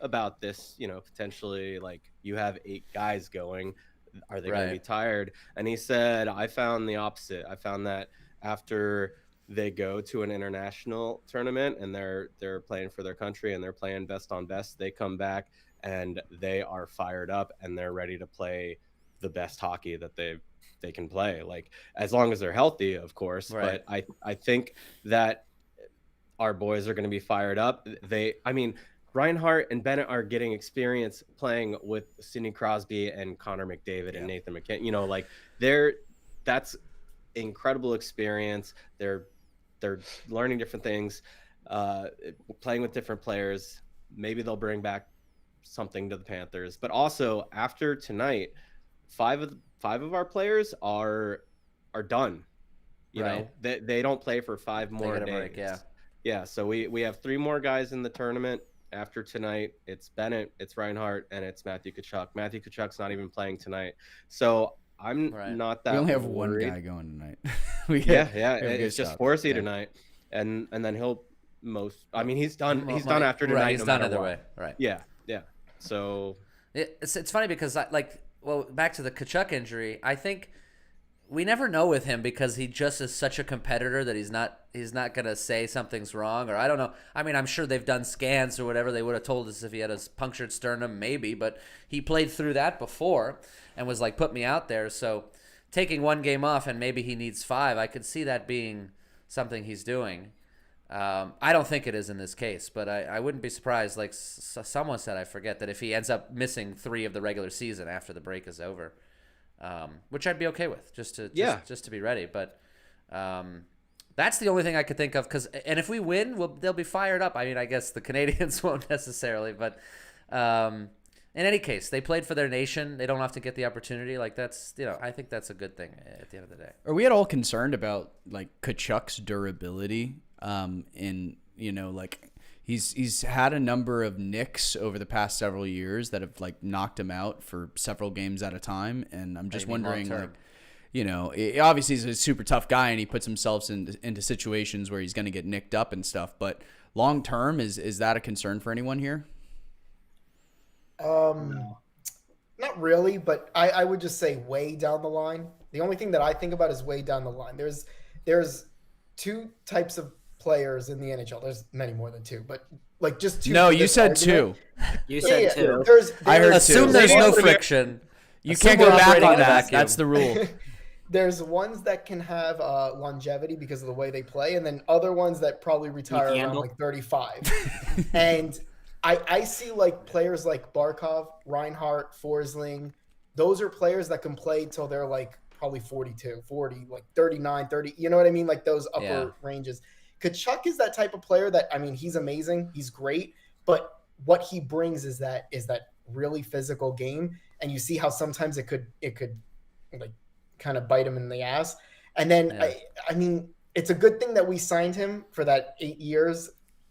S4: about this, potentially, like, you have 8 guys going. Are they going to be tired? And he said, I found the opposite. I found that after they go to an international tournament and they're playing for their country and they're playing best on best, they come back and they are fired up and they're ready to play the best hockey that they can play, like, as long as they're healthy, of course.
S5: Right.
S4: But I think that our boys are going to be fired up. Reinhart and Bennett are getting experience playing with Sidney Crosby and Connor McDavid and Nathan McKinnon. That's incredible experience. They're learning different things, playing with different players. Maybe they'll bring back something to the Panthers. But also, after tonight, five of our players are done. You know, they don't play for 5 more days.
S5: Break,
S4: yeah. So we have 3 more guys in the tournament. After tonight, it's Bennett, it's Reinhart, and it's Matthew Tkachuk. Matthew Tkachuk's not even playing tonight. So I'm not that.
S1: We only have
S4: worried.
S1: one guy going tonight.
S4: It's just Forsey tonight, and then he'll he's done. He's done after tonight.
S5: He's done either way. Right.
S4: Yeah. So
S5: it's funny because back to the Tkachuk injury, I think we never know with him because he just is such a competitor that he's not gonna say something's wrong, or I don't know. I mean, I'm sure they've done scans or whatever. They would have told us if he had a punctured sternum, maybe, but he played through that before and was like, put me out there. So taking one game off and maybe he needs 5. I could see that being something he's doing. I don't think it is in this case, but I wouldn't be surprised. Like someone said, I forget, that if he ends up missing 3 of the regular season after the break is over, which I'd be okay with, just to be ready. But that's the only thing I could think of. And if we win, they'll be fired up. I mean, I guess the Canadians won't necessarily, but in any case, they played for their nation. They don't have to get the opportunity. Like that's, I think that's a good thing at the end of the day.
S1: Are we at all concerned about like Tkachuk's durability? Like he's had a number of nicks over the past several years that have like knocked him out for several games at a time, and I'm just wondering, like, obviously he's a super tough guy and he puts himself into situations where he's going to get nicked up and stuff, but long term, is that a concern for anyone here?
S3: Not really, but I would just say way down the line. The only thing that I think about is way down the line. There's 2 types of players in the NHL. There's many more than 2, but like just 2.
S1: No, you said 2.
S2: You said 2.
S1: I heard 2.
S5: Assume there's no friction.
S1: You can't go back on that. That's the rule.
S3: There's ones that can have longevity because of the way they play, and then other ones that probably retire around like 35. And I see like players like Barkov, Reinhart, Forsling. Those are players that can play till they're like probably 42, 40, like 39, 30. You know what I mean? Like those upper ranges. Tkachuk is that type of player that, I mean, he's amazing. He's great. But what he brings is that really physical game. And you see how sometimes it could like kind of bite him in the ass. And then, I mean, it's a good thing that we signed him for that 8 years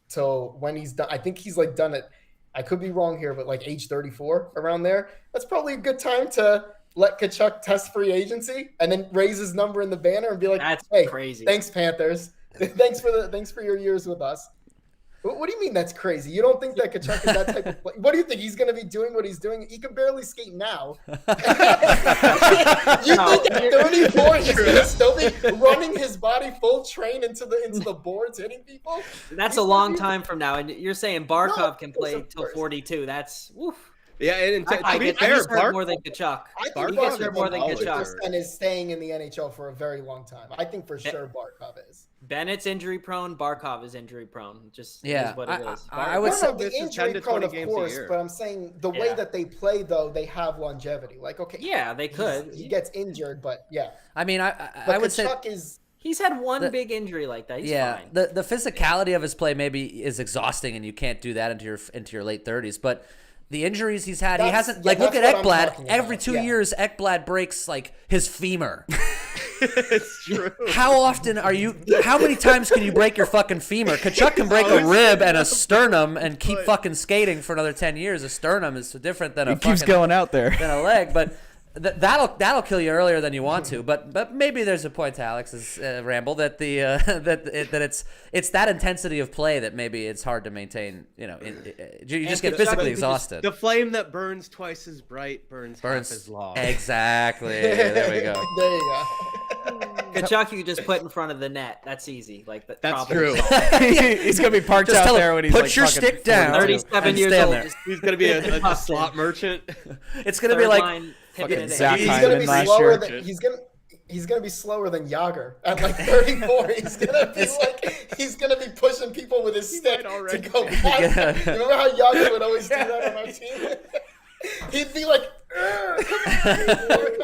S3: till when he's done. I think he's like done it. I could be wrong here, but like age 34 around there. That's probably a good time to let Tkachuk test free agency and then raise his number in the banner and be like, "Hey, crazy. Thanks, Panthers. thanks for your years with us." What do you mean that's crazy? You don't think that Tkachuk is that type of player? What do you think he's going to be doing? What he's doing? He can barely skate now. You think at 34 he's going to still be running his body full train into the boards, hitting people?
S2: That's a long time from now, and you're saying Barkov can play till 42. That's woof.
S4: Yeah, and
S2: I get more than Tkachuk.
S3: I think Barkov more than Tkachuk and is staying in the NHL for a very long time. I think for sure Barkov is.
S2: Bennett's injury prone. Barkov is injury prone. Just
S5: is
S2: what it is.
S5: I would say
S3: the injury prone, of course, but I'm saying the way that they play, though, they have longevity. Like, okay,
S2: yeah, they could.
S3: He gets injured, but yeah.
S5: I mean, I would say
S2: he's had one big injury like that. He's fine.
S5: The physicality of his play maybe is exhausting, and you can't do that into your late 30s, but. The injuries he's had, he hasn't look at Ekblad. Every 2 years, Ekblad breaks like his femur.
S4: It's true.
S5: How many times can you break your fucking femur? Tkachuk can break a rib and a sternum and keep fucking skating for another 10 years. A sternum is different than
S1: it keeps going out there
S5: than a leg, but that'll kill you earlier than you want to. But maybe there's a point to Alex's ramble that it's that intensity of play that maybe it's hard to maintain. You just get physically exhausted.
S4: The flame that burns twice as bright burns half as long.
S5: Exactly. There we go.
S3: There you go.
S2: Tkachuk, you just put in front of the net. That's easy. Like
S4: that's true.
S1: He's gonna be parked out there when he's
S5: put your stick down.
S2: 37 years old.
S4: He's gonna be a slot merchant.
S5: It's gonna be like.
S3: He's gonna be slower than he's gonna be slower than Yager at like 34. He's gonna be pushing people with his stick to go back. Remember how Yager would always do that on our team? He'd be like,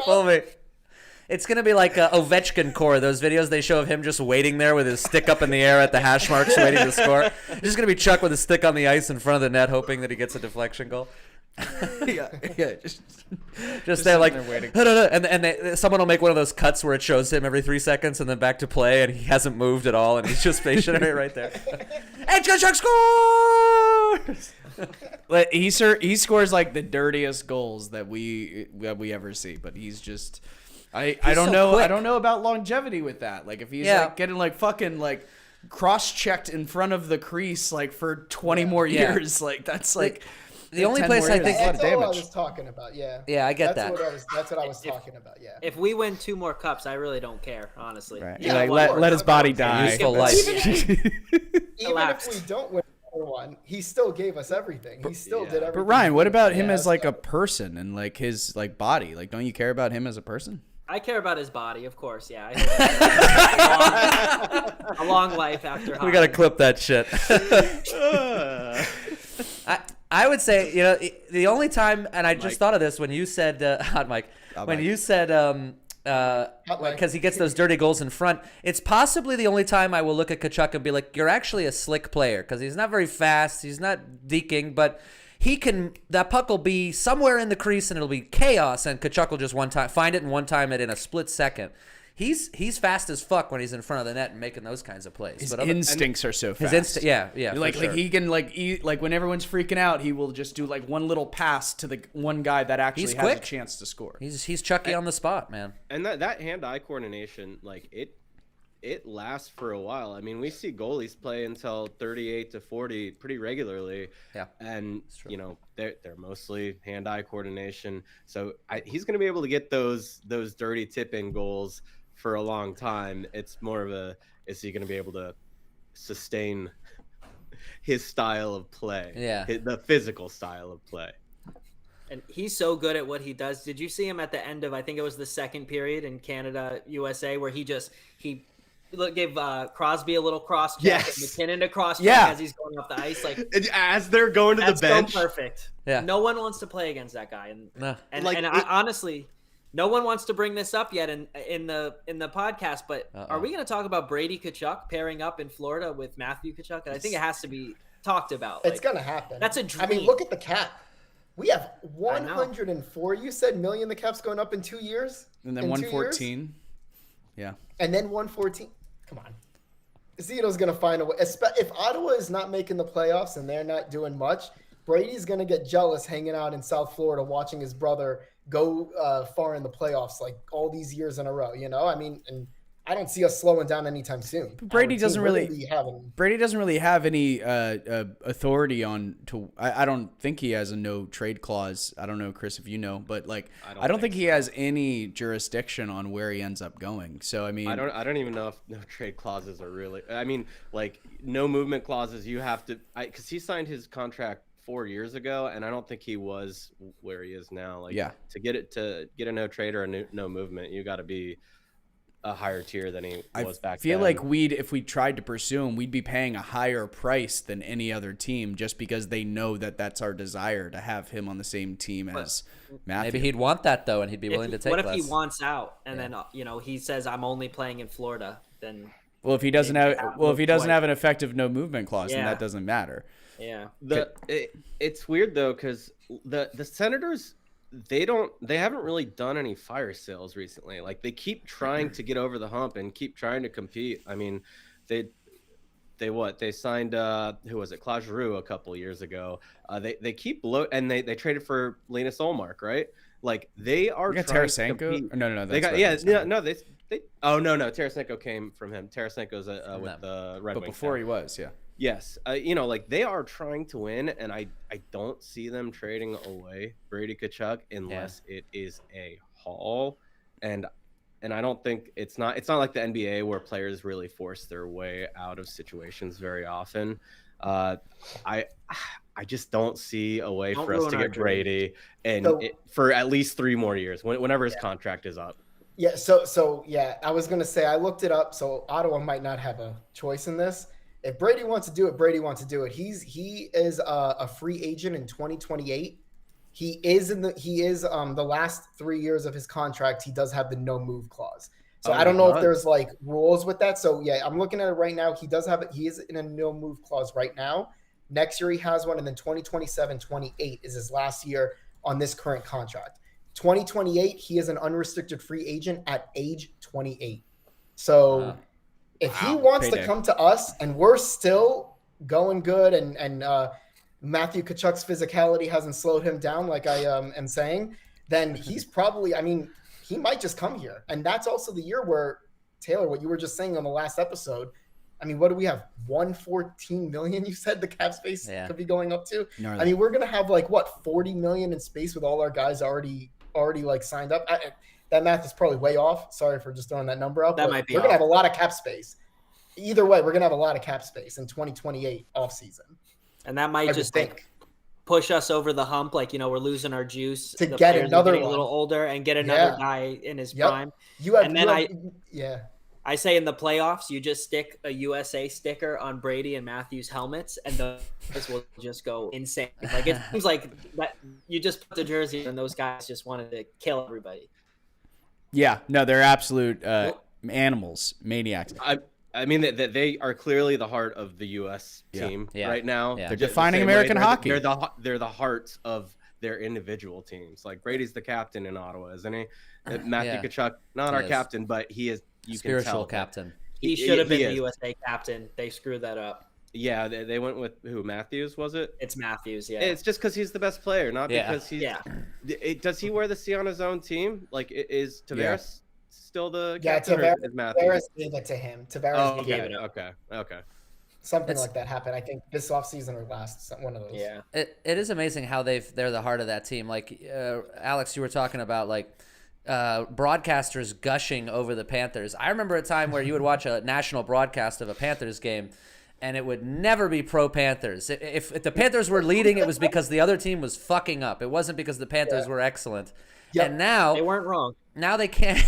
S5: "Follow me." It's gonna be like Ovechkin core. Those videos they show of him just waiting there with his stick up in the air at the hash marks, waiting to score. Just gonna be Chuck with his stick on the ice in front of the net, hoping that he gets a deflection goal. Just there like waiting. And someone will make one of those cuts where it shows him every 3 seconds and then back to play and he hasn't moved at all and he's just stationary right there. And Tkachuk scores.
S1: Like he scores like the dirtiest goals that we ever see, but he's just I don't know quick. I don't know about longevity with that. Like if he's like getting like fucking like cross-checked in front of the crease like for 20 more years, like that's like
S5: the only place I think
S3: that's all I was talking about. Yeah,
S5: I get that.
S3: That's what I was talking about. Yeah.
S2: If we win 2 more cups, I really don't care, honestly.
S1: Right. Yeah, like let his body die.
S5: Useful life.
S3: Even if we don't win one, he still gave us everything. He still did everything.
S1: But Ryan, what about him as like a person and like his like body? Like, don't you care about him as a person?
S2: I care about his body, of course. Yeah, a long life after hockey.
S6: We got to clip that shit. I would say, the only time, and I just thought of this when you said, hot mic, you said, because he gets those dirty goals in front, it's possibly the only time I will look at Tkachuk and be like, you're actually a slick player, because he's not very fast, he's not deking, but that puck will be somewhere in the crease and it'll be chaos, and Tkachuk will just find it and one time it in a split second. He's fast as fuck when he's in front of the net and making those kinds of plays.
S1: His instincts are so fast.
S6: Yeah.
S1: Like he can like when everyone's freaking out, he will just do like one little pass to the one guy that actually has a chance to score.
S6: He's Chucky on the spot, man.
S4: And that hand-eye coordination, like it lasts for a while. I mean, we see goalies play until 38 to 40 pretty regularly.
S6: Yeah.
S4: And they're mostly hand-eye coordination. So he's going to be able to get those dirty tip-in goals for a long time. It's more of is he going to be able to sustain his style of play?
S6: Yeah.
S4: The physical style of play.
S2: And he's so good at what he does. Did you see him at the end of, I think it was the second period in Canada, USA, where he gave Crosby a little cross check, and McKinnon a cross check as he's going off the ice, like
S4: as they're going to the bench.
S2: So perfect.
S6: Yeah.
S2: No one wants to play against that guy, and honestly, no one wants to bring this up yet in the podcast. But are we going to talk about Brady Tkachuk pairing up in Florida with Matthew Tkachuk? And I think it has to be talked about.
S3: It's going to happen.
S2: That's a dream.
S3: I mean, look at the cap. We have 104. You said million. The cap's going up in 2 years,
S1: and then 114. Yeah,
S3: and then 114. Come on, Zito's going to find a way. If Ottawa is not making the playoffs and they're not doing much, Brady's going to get jealous hanging out in South Florida watching his brother go far in the playoffs like all these years in a row. I mean, and I don't see us slowing down anytime soon.
S1: Brady doesn't really have any authority on to. I don't think he has a no trade clause. I don't know, Chris, if you know, but like I don't think he has any jurisdiction on where he ends up going. So I mean,
S4: I don't even know if no trade clauses are really. I mean, like no movement clauses. You have to because he signed his contract 4 years ago, and I don't think he was where he is now. Like to get a no trade or a no movement, you got to be a higher tier than he was back then. I
S1: feel like if we tried to pursue him, we'd be paying a higher price than any other team just because they know that that's our desire to have him on the same team as Matthew.
S6: Maybe he'd want that though, and he'd be willing to take less.
S2: What if he wants out and then he says I'm only playing in Florida? Then
S1: if he doesn't have an effective no movement clause, then that doesn't matter.
S2: Yeah.
S4: It's weird though because the Senators. They haven't really done any fire sales recently. Like they keep trying to get over the hump and keep trying to compete. I mean, they signed who was it? Claude Giroux a couple years ago. They keep and they traded for Linus Ullmark, right? Like they are trying
S1: Tarasenko?
S4: to compete.
S1: No,
S4: they got Tarasenko came from him. Tarasenko's with the Red Wings.
S1: But before he was, yeah.
S4: Yes, like they are trying to win, and I don't see them trading away Brady Tkachuk unless it is a haul, and I don't think it's not like the NBA where players really force their way out of situations very often. I just don't see a way for us to get Brady for at least 3 more years whenever his contract is up.
S3: Yeah, so I was gonna say I looked it up. So Ottawa might not have a choice in this. If Brady wants to do it, Brady wants to do it. He is a free agent in 2028. He is the last 3 years of his contract. He does have the no move clause. So I don't know if there's like rules with that. So yeah, I'm looking at it right now. He does have it. He is in a no move clause right now. Next year he has one, and then 2027, 28 is his last year on this current contract. 2028, he is an unrestricted free agent at age 28. So. If he wants to come to us and we're still going good and Matthew Tkachuk's physicality hasn't slowed him down like I am saying, then he's probably, he might just come here. And that's also the year where, Taylor, what you were just saying on the last episode, what do we have? 114 million, you said the cap space could be going up to? No, we're going to have 40 million in space with all our guys already signed up. That math is probably way off. Sorry for just throwing that number out.
S2: That might be
S3: We're going to have a lot of cap space. Either way, we're going to have a lot of cap space in 2028 off season.
S2: And that might just think push us over the hump, like, we're losing our juice
S3: To
S2: the
S3: get
S2: players are
S3: another
S2: getting a
S3: one.
S2: little older and get another
S3: Yeah.
S2: guy in his
S3: Yep.
S2: prime.
S3: Yeah.
S2: I say in the playoffs, you just stick a USA sticker on Brady and Matthews helmets, and those will just go insane. Like, it seems like that you just put the jersey and those guys just wanted to kill everybody.
S1: Yeah, no, they're absolute animals, maniacs.
S4: I mean that they are clearly the heart of the U.S. team right now.
S6: Yeah.
S1: They're defining American hockey.
S4: They're the hearts of their individual teams. Like, Brady's the captain in Ottawa, isn't he? Matthew Tkachuk, not our captain, but he is. You
S6: Spiritual
S4: can tell
S6: captain.
S2: He should have been the USA captain. They screwed that up.
S4: Yeah, they went with who? Matthews, was it?
S2: It's Matthews, yeah.
S4: It's just because he's the best player, not because he's.
S2: Yeah.
S4: Does he wear the C on his own team? Like, is Tavares still the
S3: Yeah,
S4: captain?
S3: Tavares gave it to him. Tavares gave it.
S4: Okay.
S3: Something like that happened. I think this offseason or last, one of those.
S2: Yeah.
S6: It is amazing how they're the heart of that team. Like Alex, you were talking about like broadcasters gushing over the Panthers. I remember a time where you would watch a national broadcast of a Panthers game, and it would never be pro Panthers. If the Panthers were leading, it was because the other team was fucking up. It wasn't because the Panthers were excellent. Yep. And now
S2: they weren't wrong.
S6: Now they can't.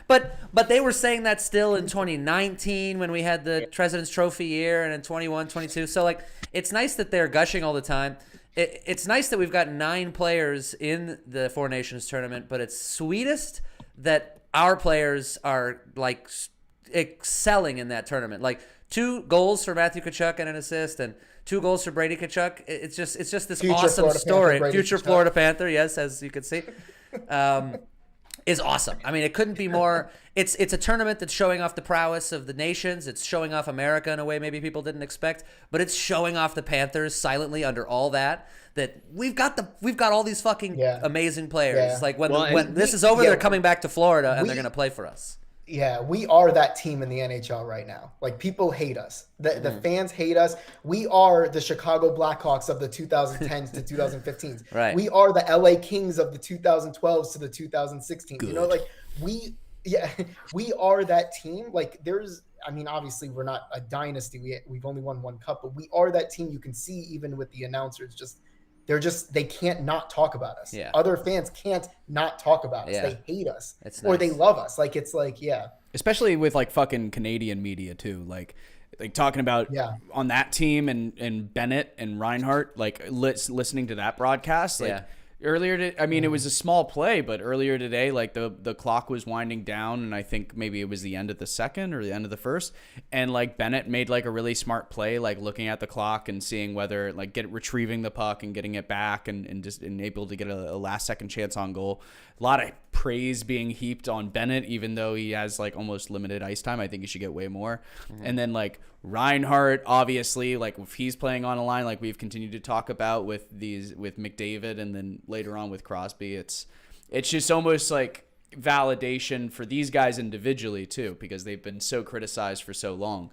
S6: but they were saying that still in 2019 when we had the President's Trophy year, and in 21, 22. So like, it's nice that they're gushing all the time. It's nice that we've got 9 players in the Four Nations tournament, but it's sweetest that our players are like excelling in that tournament. Like 2 goals for Matthew Tkachuk and an assist, and 2 goals for Brady Tkachuk. It's just this
S3: Future
S6: awesome
S3: Florida
S6: story.
S3: Panther,
S6: Future
S3: Tkachuk.
S6: Florida Panther, yes, as you can see. Is awesome. I mean, it couldn't be more. It's a tournament that's showing off the prowess of the nations. It's showing off America in a way maybe people didn't expect, but it's showing off the Panthers silently under all that. That we've got all these fucking amazing players.
S3: Yeah.
S6: Like when this is over, they're coming back to Florida and they're going to play for us.
S3: Yeah, we are that team in the NHL right now. Like, people hate us. The fans hate us. We are the Chicago Blackhawks of the 2010s to 2015s.
S6: Right.
S3: We are the LA Kings of the 2012s to the 2016s. Good. You know, like we are that team. Like, obviously we're not a dynasty. We've only won 1 cup, but we are that team. You can see even with the announcers, they can't not talk about us.
S6: Yeah.
S3: Other fans can't not talk about us.
S6: Yeah.
S3: They hate us.
S6: It's
S3: or
S6: nice.
S3: they love us. Like, it's like,
S1: Especially with like fucking Canadian media too. Like talking about on that team and Bennett and Reinhart, like listening to that broadcast. Like earlier, it was a small play, but earlier today, like the clock was winding down, and I think maybe it was the end of the second or the end of the first, and like Bennett made like a really smart play, like looking at the clock and seeing whether like retrieving the puck and getting it back and just able to get a last second chance on goal. A lot of praise being heaped on Bennett, even though he has like almost limited ice time. I think he should get way more. Mm-hmm. And then like Reinhart, obviously, like if he's playing on a line, like we've continued to talk about with McDavid, and then later on with Crosby, it's just almost like validation for these guys individually too, because they've been so criticized for so long,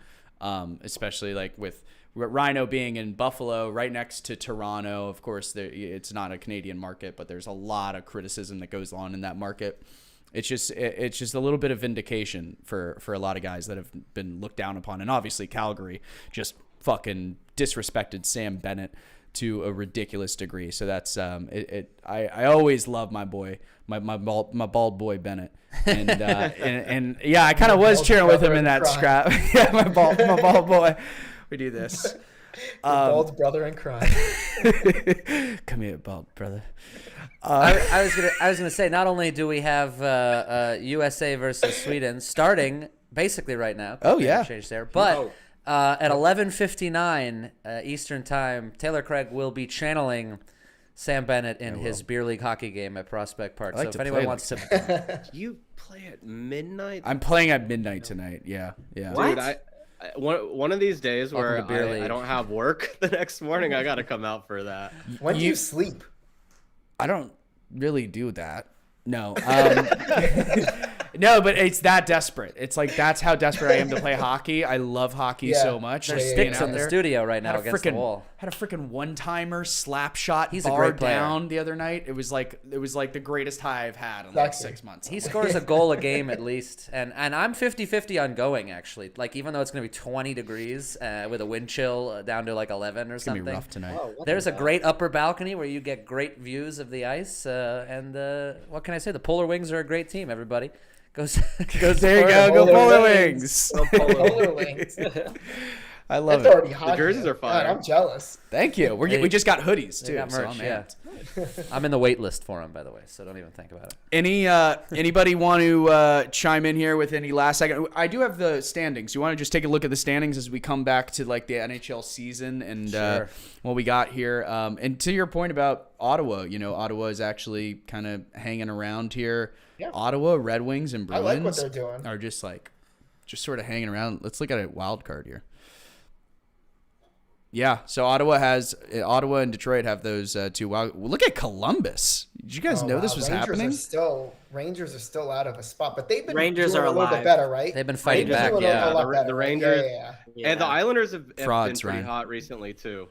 S1: especially like with Rhino being in Buffalo right next to Toronto. Of course, it's not a Canadian market, but there's a lot of criticism that goes on in that market. It's just a little bit of vindication for a lot of guys that have been looked down upon. And obviously Calgary just fucking disrespected Sam Bennett to a ridiculous degree. So that's I always love my boy, my bald boy Bennett. And and yeah, I kind of was cheering with him in that scrap. Yeah, my bald boy. We do this.
S3: Bald brother in crime.
S1: Come here, bald brother.
S6: I was gonna say, not only do we have USA versus Sweden starting basically right now.
S1: Oh yeah,
S6: change there. But at 11:59 Eastern time, Taylor Craig will be channeling Sam Bennett in his beer league hockey game at Prospect Park. So if anyone wants to,
S4: you play at midnight.
S1: I'm playing at midnight tonight. Yeah.
S2: What?
S4: Dude, one of these days where I don't have work the next morning, I got to come out for that.
S3: When do you sleep?
S1: I don't really do that. No. No, but it's that desperate. It's like that's how desperate I am to play hockey. I love hockey so much.
S6: There's
S1: Like,
S6: sticks in the studio right now against the wall.
S1: Had a freaking one-timer slap shot
S6: He's a
S1: bar
S6: great player.
S1: down the other night. It was like the greatest high I've had in like 6 months.
S6: He scores a goal a game at least, and I'm 50-50 on going actually. Like even though it's going to be 20 degrees with a wind chill down to like 11 or
S1: It's
S6: something.
S1: gonna be rough tonight.
S6: There's a great upper balcony where you get great views of the ice, and what can I say? The Polar Wings are a great team. Everybody goes.
S1: There you go. Go Polar Wings.
S3: Polar Wings.
S1: I love
S3: It's
S1: it.
S3: already hot.
S4: The jerseys
S3: here.
S4: are fire.
S3: God, I'm jealous.
S1: Thank you. We just got hoodies
S6: They
S1: too.
S6: got
S1: So
S6: merch,
S1: I'm
S6: yeah.
S1: amped.
S6: I'm in the wait list for them, by the way, so don't even think about it.
S1: Anybody want to chime in here with any last second? I do have the standings. You want to just take a look at the standings as we come back to like the NHL season and
S6: Sure.
S1: what we got here. And to your point about Ottawa, Ottawa is actually kind of hanging around here.
S3: Yeah.
S1: Ottawa, Red Wings, and
S3: I
S1: Bruins
S3: like what they're doing.
S1: are just sort of hanging around. Let's look at a wild card here. Yeah, so Ottawa and Detroit have those two wild. Look at Columbus. Did you guys know this was happening?
S3: Rangers are still out of a spot, but they've been
S2: Rangers
S3: doing
S2: are
S3: a little
S2: alive.
S3: bit better, right?
S6: They've been fighting
S3: Rangers
S6: back,
S3: doing a
S6: yeah.
S3: lot better,
S4: The
S3: right?
S4: Rangers-
S3: Yeah.
S4: And the Islanders have
S1: Frauds,
S4: been pretty
S1: Ryan.
S4: hot recently too.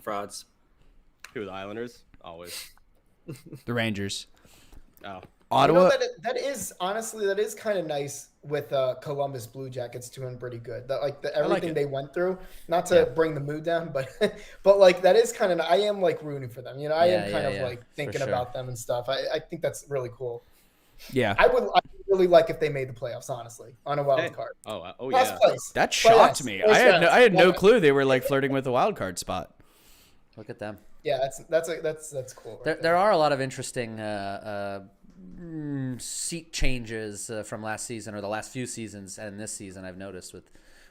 S2: Frauds.
S4: Who, the Islanders? Always.
S1: The Rangers.
S4: Oh.
S1: Ottawa.
S3: That is kind of nice with Columbus Blue Jackets doing pretty good. Everything
S1: it.
S3: they went through, not to bring the mood down, but like that is kind of. I am like rooting for them. I am kind of like thinking
S6: sure.
S3: about them and stuff. I think that's really cool.
S1: Yeah.
S3: I would really like if they made the playoffs, honestly, on a wild card.
S4: Oh
S3: Last
S4: yeah.
S3: place.
S1: That shocked me.
S3: First
S1: I had no
S3: round.
S1: clue they were like flirting with the wild card spot.
S6: Look at them.
S3: Yeah, that's cool. Right
S6: There are a lot of interesting seat changes from last season or the last few seasons and this season. I've noticed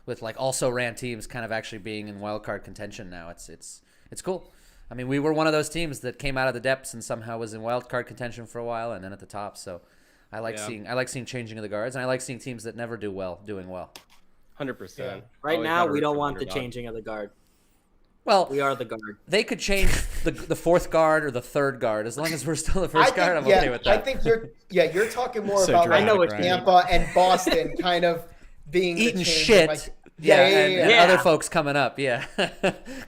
S6: with like also ran teams kind of actually being in wild card contention now. It's cool. I mean, we were one of those teams that came out of the depths and somehow was in wild card contention for a while and then at the top. So I like seeing changing of the guards, and I like seeing teams that never do well doing well.
S4: 100%.
S2: Right
S4: Always
S2: now,
S4: gotta
S2: we
S4: root
S2: don't
S4: for
S2: want the
S4: underdog.
S2: changing of the guard.
S6: Well,
S2: We are the guard.
S6: they could change the fourth guard or the third guard as long as we're still the first guard. I'm okay with that.
S3: I think you're talking more
S1: So
S3: about
S1: dramatic,
S2: I know what
S1: Ryan.
S3: Tampa and Boston kind of being the
S6: Eating
S3: change,
S6: shit.
S3: like-
S6: And
S2: Yeah.
S6: other folks coming up. Yeah.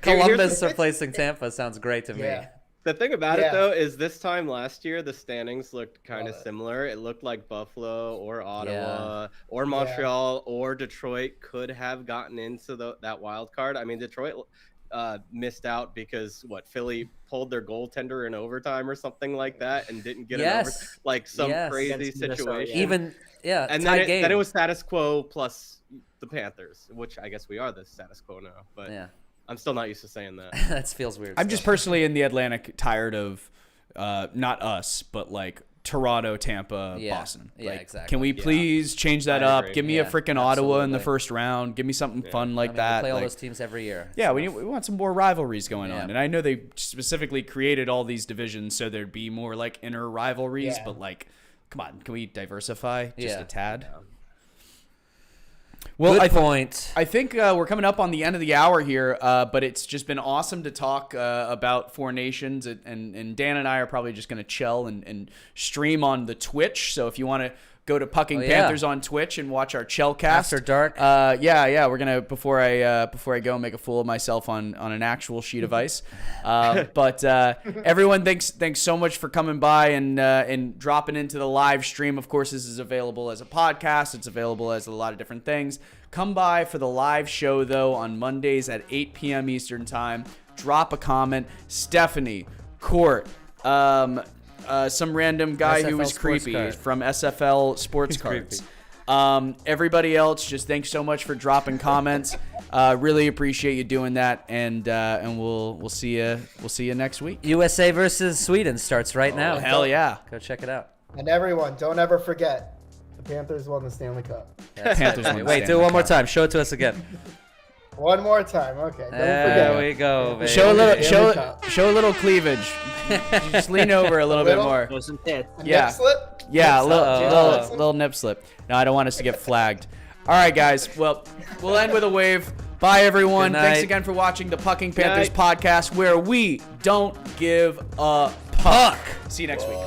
S6: Columbus replacing Tampa sounds great to me.
S3: Yeah.
S4: The thing about
S3: Yeah.
S4: it though is this time last year the standings looked kind of
S3: Love it.
S4: similar. It looked like Buffalo or Ottawa or Montreal or Detroit could have gotten into that wild card. I mean, Detroit missed out because Philly pulled their goaltender in overtime or something like that and didn't get it over, like some crazy
S2: Against Minnesota,
S4: situation.
S2: yeah.
S6: Even
S4: And
S6: tied game.
S4: then it was status quo plus the Panthers, which I guess we are the status quo now. But
S6: Yeah.
S4: I'm still not used to saying that.
S6: That feels weird.
S1: I'm just personally in the Atlantic tired of not us, but like Toronto, Tampa,
S6: Yeah.
S1: Boston.
S6: Yeah,
S1: Like,
S6: exactly.
S1: Can we please change that
S4: I
S1: up?
S4: agree.
S1: Give me a
S6: Yeah,
S1: freaking Ottawa in the
S6: absolutely.
S1: first round. Give me something fun like that.
S6: We play all
S1: Like,
S6: those teams every year.
S1: yeah,
S6: It's
S1: we want some more rivalries going
S6: Yeah.
S1: on. And I know they specifically created all these divisions so there'd be more like inner rivalries,
S3: Yeah.
S1: but like, come on, can we diversify just
S6: Yeah.
S1: a tad?
S6: Good
S1: I
S6: point.
S1: I think we're coming up on the end of the hour here, but it's just been awesome to talk about Four Nations, and Dan and I are probably just going to chill and stream on the Twitch. So if you want to go to Pucking Panthers on Twitch and watch our Chellcast
S6: After dark.
S1: yeah, we're gonna before I go make a fool of myself on an actual sheet of ice. But everyone, thanks so much for coming by and dropping into the live stream. Of course, this is available as a podcast. It's available as a lot of different things. Come by for the live show though on Mondays at 8 p.m. Eastern time. Drop a comment. Stephanie, Court, some random guy who
S6: SFL
S1: was
S6: Sports
S1: creepy
S6: Card.
S1: from SFL Sports Cards. Everybody else, just thanks so much for dropping comments. Really appreciate you doing that, and we'll see you next week.
S6: USA versus Sweden starts right now.
S1: Hell yeah!
S6: Go check it out.
S3: And everyone, don't ever forget, the Panthers won the Stanley Cup.
S1: Panthers won the
S6: Wait, do
S1: Stanley
S6: it one more
S1: Cup.
S6: time. Show it to us again.
S3: One more time, okay. Don't
S6: There
S3: forget.
S6: we go, baby.
S1: Show a little
S3: Stanley Cup.
S1: show a little cleavage. Just lean over a little bit more.
S2: Those some tits.
S3: A
S1: Yeah.
S3: nip slip?
S1: Yeah, a
S6: slip.
S1: little nip slip. No, I don't want us to get flagged. All right, guys. Well, we'll end with a wave. Bye, everyone.
S6: Good
S1: Thanks
S6: night.
S1: again for watching the Pucking Panthers podcast, where we don't give a puck. See you next week.